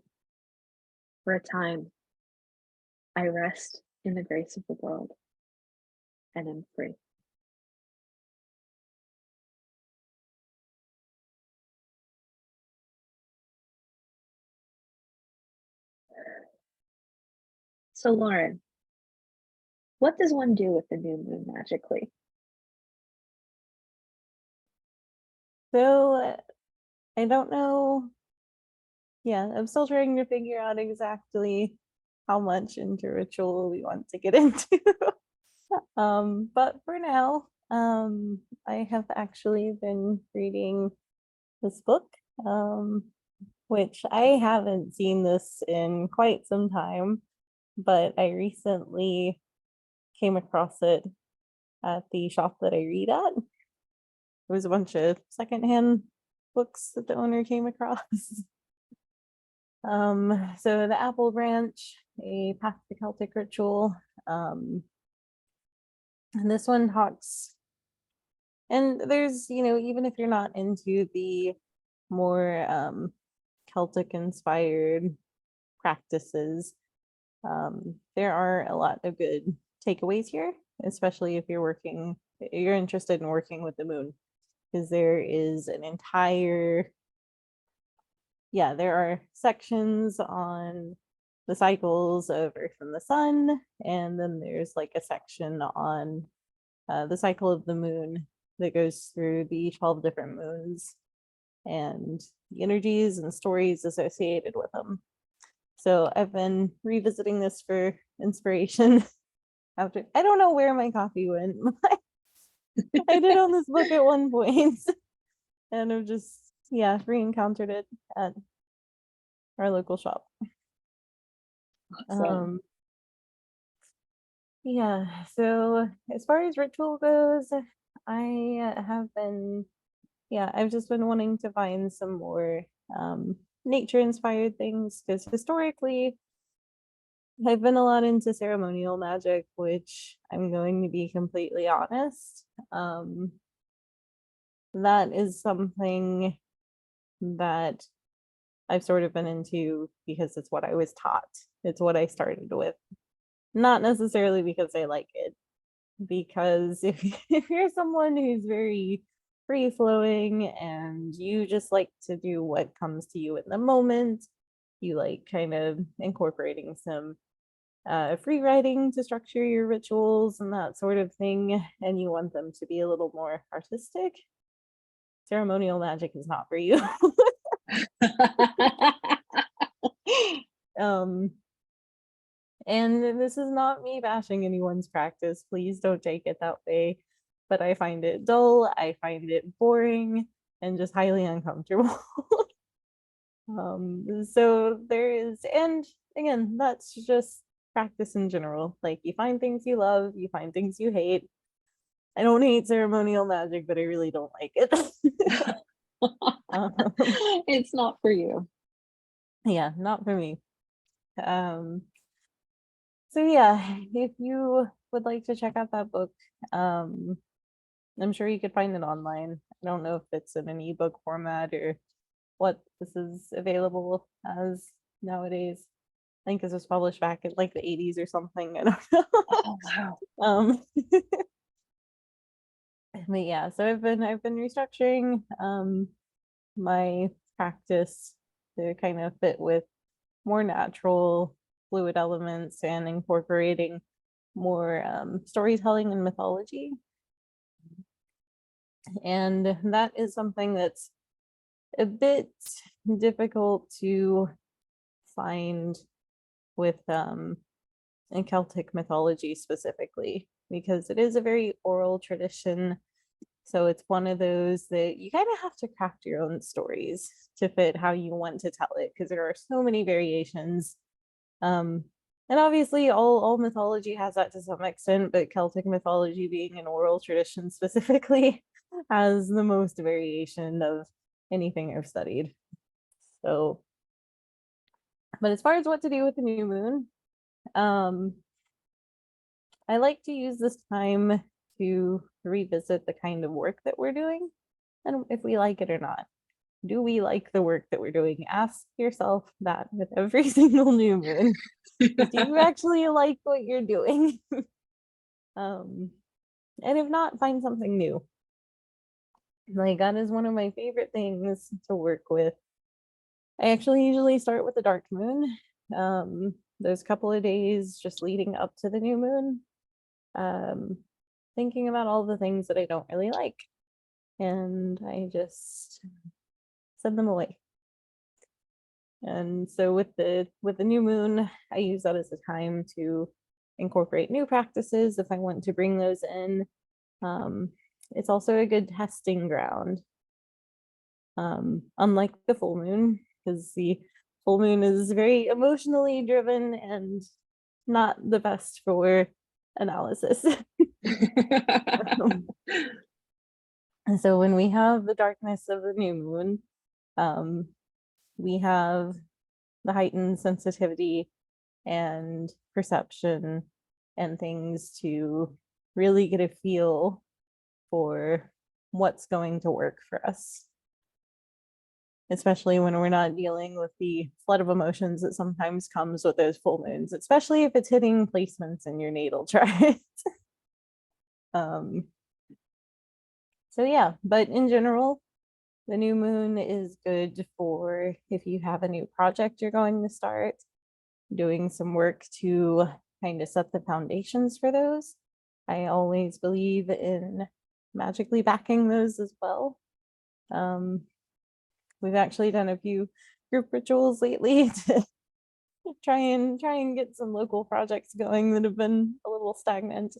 For a time, I rest in the grace of the world and am free. So, Lauren, what does one do with the new moon magically? So I don't know. Yeah, I'm still trying to figure out exactly how much into ritual we want to get into. But for now, I have actually been reading this book, which I haven't seen this in quite some time, but I recently came across it at the shop that I read at. It was a bunch of secondhand books that the owner came across. So the Apple Branch, a Path to Celtic Ritual. And this one talks, and there's, even if you're not into the more Celtic inspired practices, there are a lot of good takeaways here, especially if you're interested in working with the moon, because there is an entire, there are sections on the cycles of Earth and the Sun, and then there's like a section on the cycle of the moon that goes through the 12 different moons and the energies and stories associated with them. So I've been revisiting this for inspiration. After I don't know where my coffee went. I did on this book at one point, and I've just re-encountered it at our local shop. Awesome. So as far as ritual goes, I have been I've just been wanting to find some more nature inspired things, because historically I've been a lot into ceremonial magic, which I'm going to be completely honest. That is something that I've sort of been into because it's what I was taught. It's what I started with. Not necessarily because I like it. Because if you're someone who's very free flowing and you just like to do what comes to you in the moment, you like kind of incorporating some free writing to structure your rituals and that sort of thing, and you want them to be a little more artistic, ceremonial magic is not for you. um and this is not me bashing anyone's practice, please don't take it that way, but I find it dull, I find it boring, and just highly uncomfortable. So there is, and again, that's just practice in general. Like, you find things you love, you find things you hate. I don't hate ceremonial magic, but I really don't like it. It's not for you. Yeah, not for me. So yeah, if you would like to check out that book, I'm sure you could find it online. I don't know if it's in an ebook format or what this is available as nowadays. think this was published back in like the 80s or something. I don't know. Oh wow. Um, but yeah, so I've been restructuring my practice to kind of fit with more natural fluid elements and incorporating more storytelling and mythology. And that is something that's a bit difficult to find with in Celtic mythology specifically, because it is a very oral tradition. So it's one of those that you kind of have to craft your own stories to fit how you want to tell it, because there are so many variations. And obviously all mythology has that to some extent, but Celtic mythology being an oral tradition specifically has the most variation of anything I've studied. So, but as far as what to do with the new moon, um, I like to use this time to revisit the kind of work that we're doing and if we like it or not. Do we like the work that we're doing? Ask yourself that with every single new moon. Do you actually like what you're doing? And if not, find something new. Like that is one of my favorite things to work with. I actually usually start with the dark moon. There's a couple of days just leading up to the new moon, thinking about all the things that I don't really like, and I just send them away. And so with the new moon, I use that as a time to incorporate new practices if I want to bring those in. It's also a good testing ground. Unlike the full moon, because the full moon is very emotionally driven and not the best for analysis. And so when we have the darkness of the new moon, we have the heightened sensitivity and perception and things to really get a feel for what's going to work for us, especially when we're not dealing with the flood of emotions that sometimes comes with those full moons, especially if it's hitting placements in your natal chart. So yeah, but in general, the new moon is good for if you have a new project you're going to start, doing some work to kind of set the foundations for those. I always believe in magically backing those as well. We've actually done a few group rituals lately to try and get some local projects going that have been a little stagnant.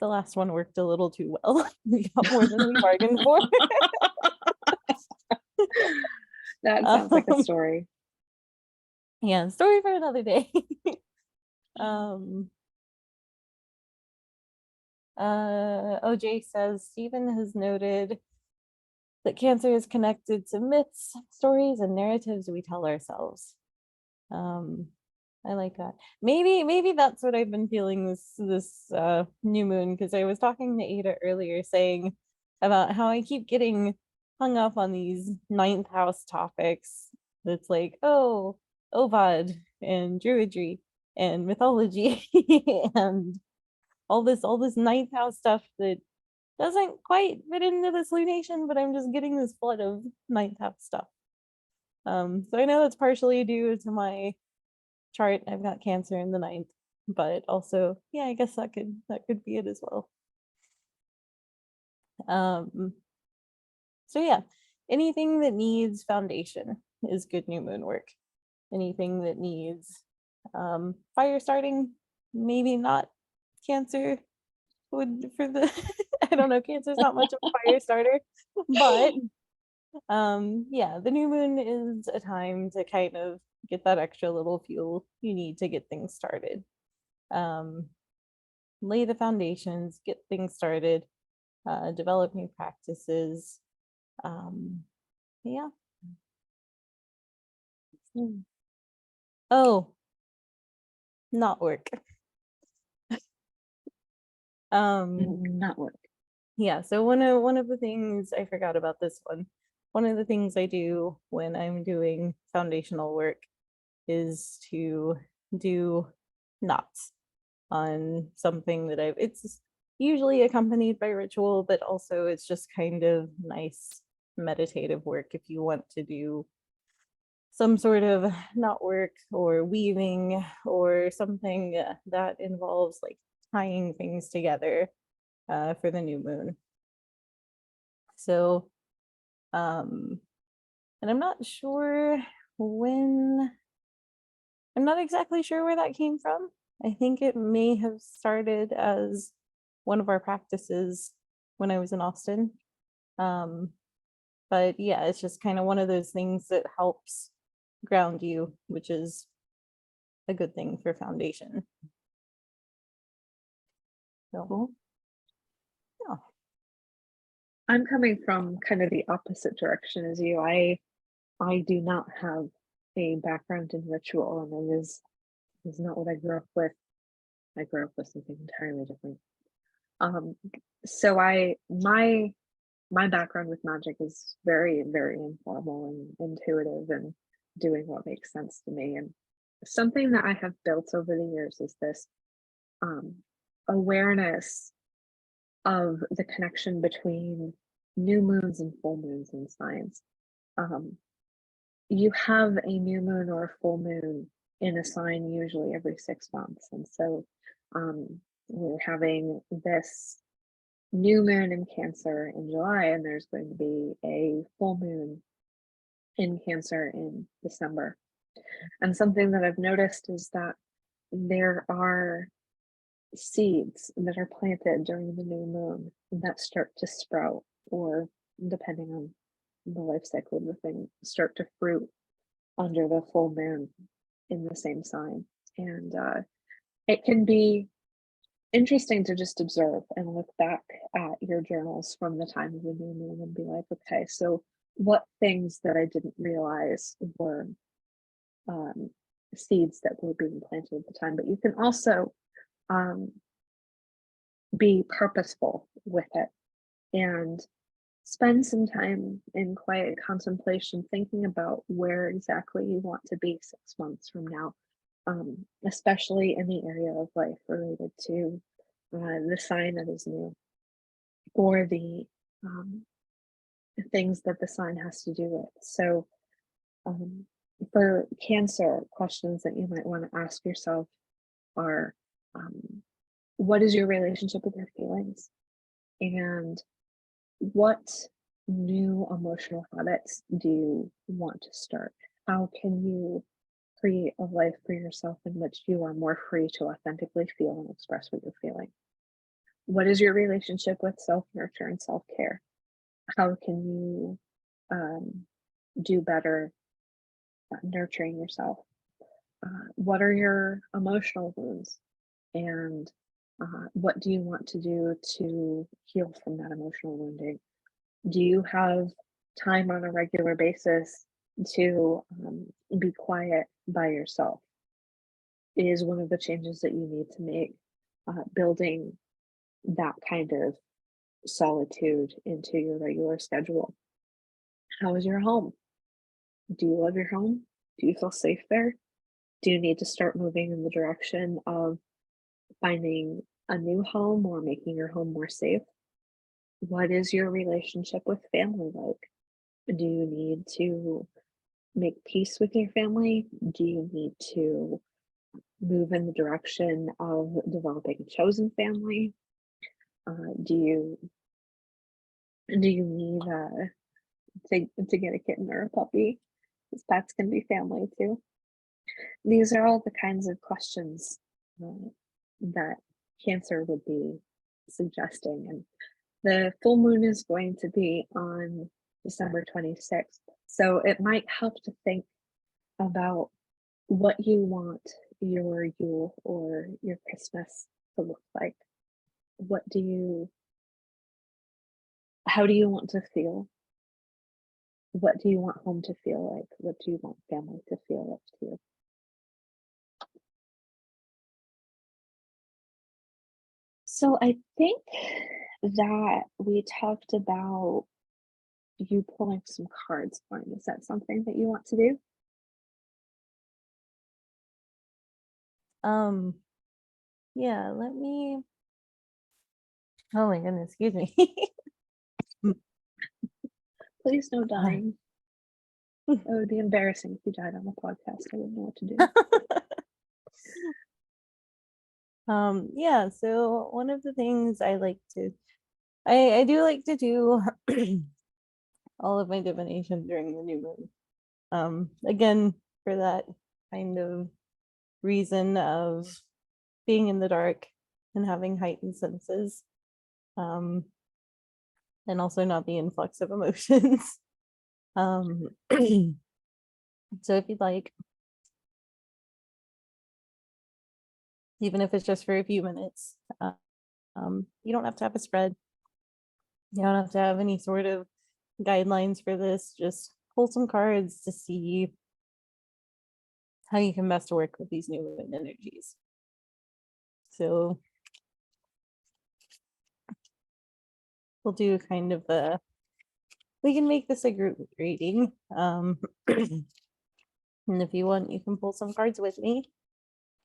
The last one worked a little too well. We got more than we bargained for. That sounds like a story. Yeah, story for another day. OJ says Stephen has noted that Cancer is connected to myths, stories, and narratives we tell ourselves. I like that. Maybe that's what I've been feeling this new moon, because I was talking to Ada earlier saying about how I keep getting hung up on these ninth house topics. That's like, oh, Ovad and Druidry and mythology and all this ninth house stuff that doesn't quite fit into this lunation, but I'm just getting this flood of ninth house stuff. So I know it's partially due to my chart. I've got Cancer in the ninth, but also, yeah, I guess that could be it as well. So yeah, anything that needs foundation is good new moon work. Anything that needs fire starting, maybe not. Cancer would for the I don't know, Cancer's not much of a fire starter, but yeah, the new moon is a time to kind of get that extra little fuel you need to get things started. Lay the foundations, get things started, develop new practices. Yeah. Oh, not work. Not work. Yeah, so one of the things I forgot about this one. One of the things I do when I'm doing foundational work is to do knots on something that it's usually accompanied by ritual, but also it's just kind of nice meditative work if you want to do some sort of knot work or weaving or something that involves like tying things together for the new moon. So, and I'm not exactly sure where that came from. I think it may have started as one of our practices when I was in Austin. But yeah, it's just kind of one of those things that helps ground you, which is a good thing for foundation. So, yeah. I'm coming from kind of the opposite direction as you. I do not have a background in ritual, and it is not what I grew up with. I grew up with something entirely different. Um, so my background with magic is very, very informal and intuitive and doing what makes sense to me. And something that I have built over the years is this um, awareness of the connection between new moons and full moons in science. Um, you have a new moon or a full moon in a sign usually every 6 months. And so we're having this new moon in Cancer in July, and there's going to be a full moon in Cancer in December. And something that I've noticed is that there are seeds that are planted during the new moon that start to sprout, or depending on the life cycle of the thing, start to fruit under the full moon in the same sign. And it can be interesting to just observe and look back at your journals from the time of the new moon and be like, okay, so what things that I didn't realize were um, seeds that were being planted at the time? But you can also um, be purposeful with it and spend some time in quiet contemplation thinking about where exactly you want to be 6 months from now, especially in the area of life related to the sign that is new, or the things that the sign has to do with. So, um, for Cancer, questions that you might want to ask yourself are what is your relationship with your feelings? And what new emotional habits do you want to start? How can you create a life for yourself in which you are more free to authentically feel and express what you're feeling? What is your relationship with self nurture and self care? How can you do better at nurturing yourself? What are your emotional wounds? And what do you want to do to heal from that emotional wounding? Do you have time on a regular basis to be quiet by yourself? Is one of the changes that you need to make, building that kind of solitude into your regular schedule. How is your home? Do you love your home? Do you feel safe there? Do you need to start moving in the direction of finding a new home or making your home more safe? What is your relationship with family like? Do you need to make peace with your family? Do you need to move in the direction of developing a chosen family? Do you need to get a kitten or a puppy? Because pets can be family too. These are all the kinds of questions that Cancer would be suggesting. And the full moon is going to be on December 26th. So it might help to think about what you want your Yule or your Christmas to look like. How do you want to feel? What do you want home to feel like? What do you want family to feel like to you? So I think that we talked about you pulling some cards for me. Is that something that you want to do? Yeah, let me, oh my goodness, excuse me. Please no dying. It would be embarrassing if you died on the podcast. I wouldn't know what to do. Yeah, so one of the things I like to, I do like to do all of my divination during the new moon. Again, for that kind of reason of being in the dark and having heightened senses, and also not the influx of emotions. So if you'd like, even if it's just for a few minutes, you don't have to have a spread. You don't have to have any sort of guidelines for this. Just pull some cards to see how you can best work with these new moon energies. So we'll do kind of we can make this a group reading. And if you want, you can pull some cards with me.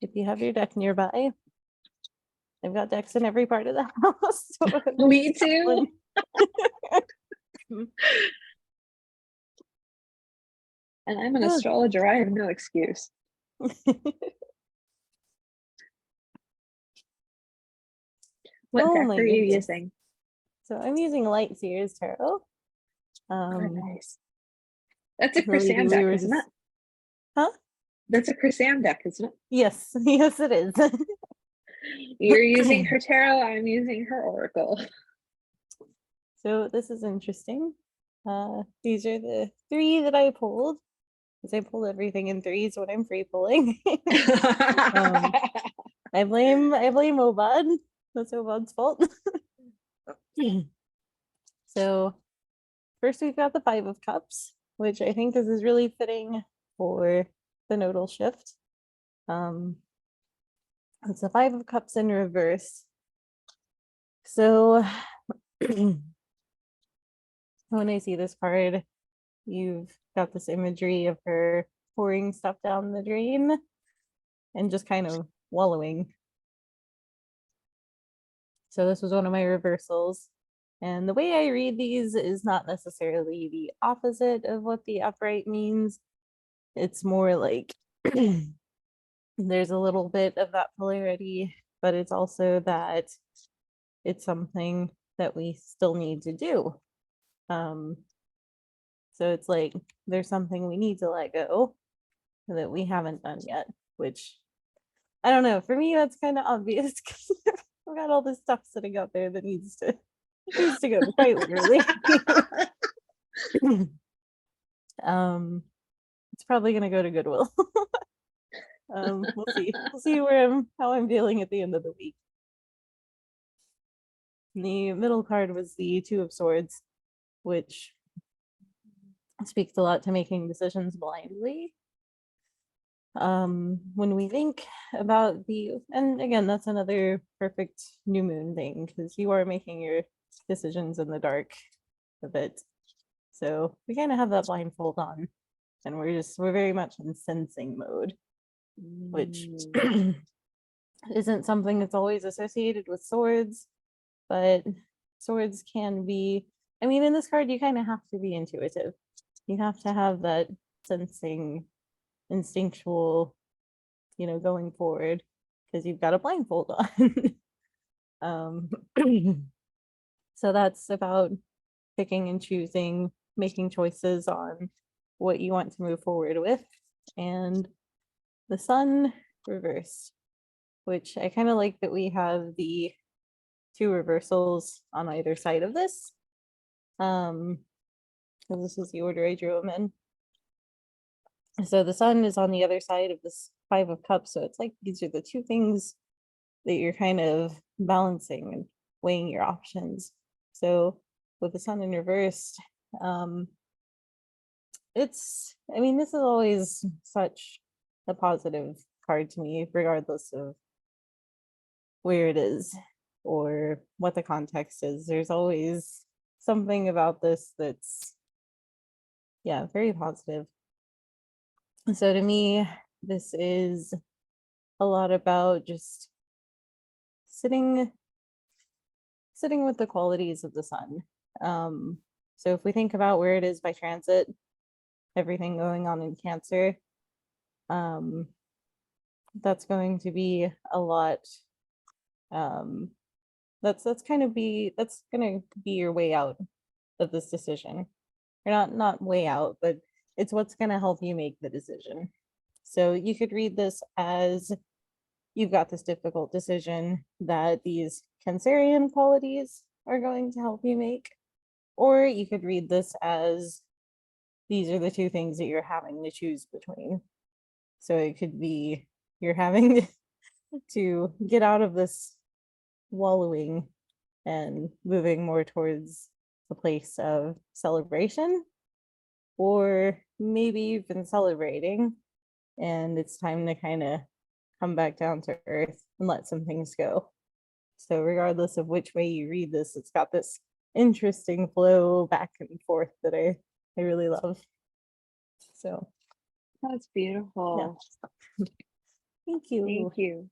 If you have your deck nearby. I've got decks in every part of the house. So Me too. And I'm an astrologer. I have no excuse. What deck are you using? So I'm using Light Seers Tarot. Nice. That's a Chrysan deck, isn't it? Huh? That's a Chrysan deck, isn't it? Yes, yes, it is. You're using her tarot, I'm using her oracle. So this is interesting. These are the 3 that I pulled, because I pull everything in 3s when I'm free pulling. I blame Obad. That's Obad's fault. So first we've got the 5 of Cups, which I think is really fitting for the nodal shift. It's the 5 of Cups in reverse. So when I see this card, you've got this imagery of her pouring stuff down the drain and just kind of wallowing. So this was one of my reversals. And the way I read these is not necessarily the opposite of what the upright means. It's more like there's a little bit of that polarity, but it's also that it's something that we still need to do. So it's like there's something we need to let go that we haven't done yet, which I don't know. For me, that's kind of obvious because I've got all this stuff sitting out there that needs to go quite literally. It's probably gonna go to Goodwill. We'll see. We'll see how I'm feeling at the end of the week. The middle card was the 2 of Swords, which speaks a lot to making decisions blindly. When we think about and again, that's another perfect new moon thing, because you are making your decisions in the dark a bit. So we kind of have that blindfold on, and we're very much in sensing mode, which isn't something that's always associated with swords, but swords can be, I mean, in this card, you kind of have to be intuitive. You have to have that sensing, instinctual, going forward, because you've got a blindfold on. So that's about picking and choosing, making choices on what you want to move forward with. And the Sun reversed, which I kind of like that we have the 2 reversals on either side of this. Because this is the order I drew them in. So the Sun is on the other side of this 5 of Cups. So it's like these are the 2 things that you're kind of balancing and weighing your options. So with the Sun in reverse, this is always such a positive card to me, regardless of where it is or what the context is. There's always something about this that's, very positive. So to me, this is a lot about just sitting with the qualities of the sun. So if we think about where it is by transit, everything going on in Cancer, that's going to be a lot. That's gonna be your way out of this decision. Or not way out, but it's what's gonna help you make the decision. So you could read this as you've got this difficult decision that these Cancerian qualities are going to help you make. Or you could read this as these are the two things that you're having to choose between. So it could be you're having to get out of this wallowing and moving more towards the place of celebration, or maybe you've been celebrating and it's time to kind of come back down to earth and let some things go. So regardless of which way you read this, it's got this interesting flow back and forth that I really love. So That's beautiful. yeah. Thank you. Thank you.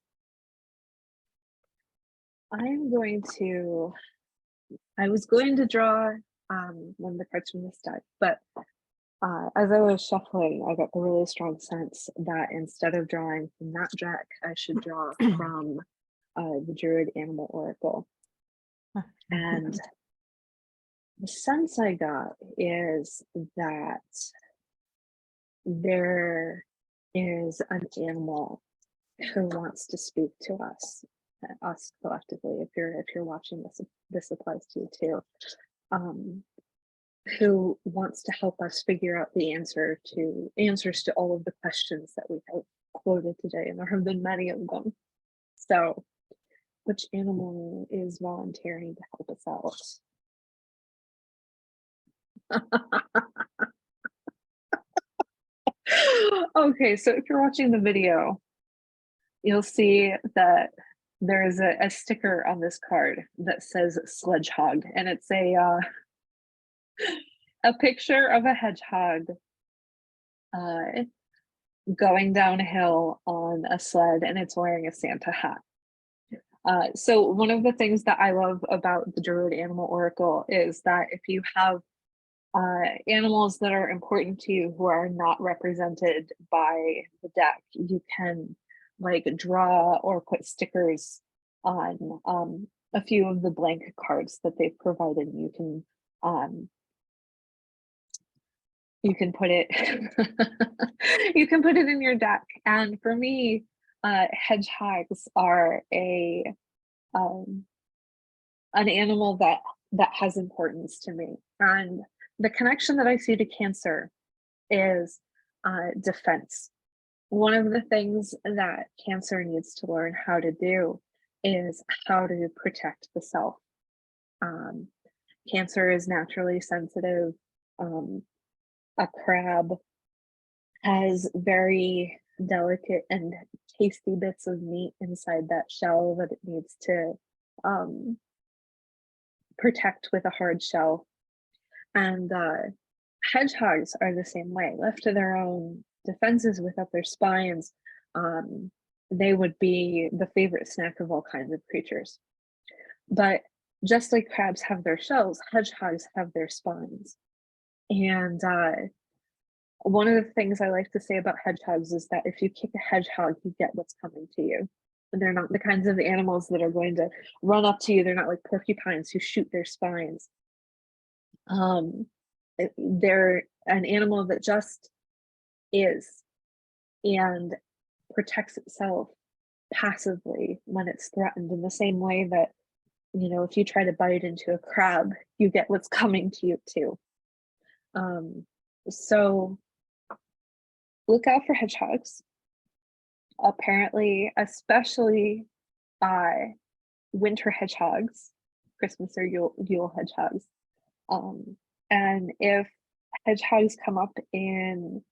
I was going to draw one of the cards from this deck, but as I was shuffling, I got the really strong sense that instead of drawing from that deck, I should draw from the Druid Animal Oracle. And the sense I got is that there is an animal who wants to speak to us collectively. If you're watching this applies to you too. Who wants to help us figure out the answers to all of the questions that we have quoted today, and there have been many of them. So, which animal is volunteering to help us out? Okay, so if you're watching the video, you'll see that there is a sticker on this card that says Sledgehog, and it's a picture of a hedgehog going down a hill on a sled, and it's wearing a Santa hat. So one of the things that I love about the Druid Animal Oracle is that if you have animals that are important to you who are not represented by the deck, you can like draw or put stickers on a few of the blank cards that they've provided. You can put it you can put it in your deck. And for me, hedgehogs are an animal that has importance to me. And the connection that I see to Cancer is defense. One of the things that Cancer needs to learn how to do is how to protect the self. Cancer is naturally sensitive. A crab has very delicate and tasty bits of meat inside that shell that it needs to protect with a hard shell. And hedgehogs are the same way. Left to their own defenses without their spines, they would be the favorite snack of all kinds of creatures. But just like crabs have their shells, hedgehogs have their spines. And one of the things I like to say about hedgehogs is that if you kick a hedgehog, you get what's coming to you. And they're not the kinds of animals that are going to run up to you. They're not like porcupines who shoot their spines. They're an animal that just is and protects itself passively when it's threatened, in the same way that, you know, if you try to bite into a crab, you get what's coming to you too. So look out for hedgehogs. Apparently, especially winter hedgehogs, Christmas or Yule hedgehogs. And if hedgehogs come up in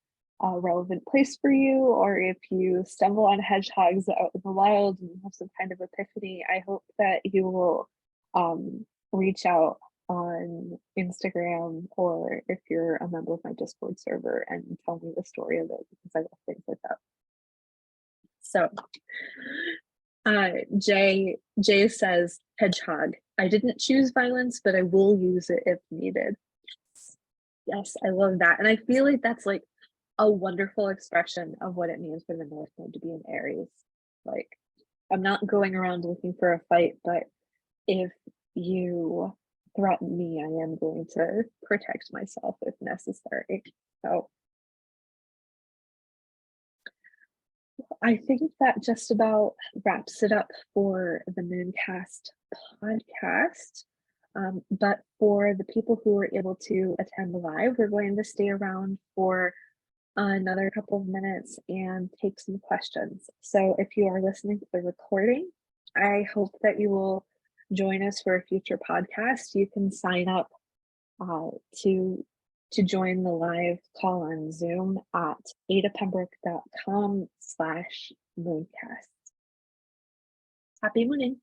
a relevant place for you, or if you stumble on hedgehogs out in the wild and you have some kind of epiphany, I hope that you will reach out on Instagram, or if you're a member of my Discord server, and tell me the story of it, because I love things like that. So Jay says, hedgehog. I didn't choose violence, but I will use it if needed. Yes, I love that. And I feel like that's like a wonderful expression of what it means for the North Node to be in Aries. Like, I'm not going around looking for a fight, but if you threaten me, I am going to protect myself if necessary. So I think that just about wraps it up for the Mooncast podcast. But for the people who were able to attend live, we're going to stay around for another couple of minutes and take some questions. So if you are listening to the recording, I hope that you will join us for a future podcast. You can sign up to join the live call on Zoom at adapembroke.com/mooncast. Happy mooning.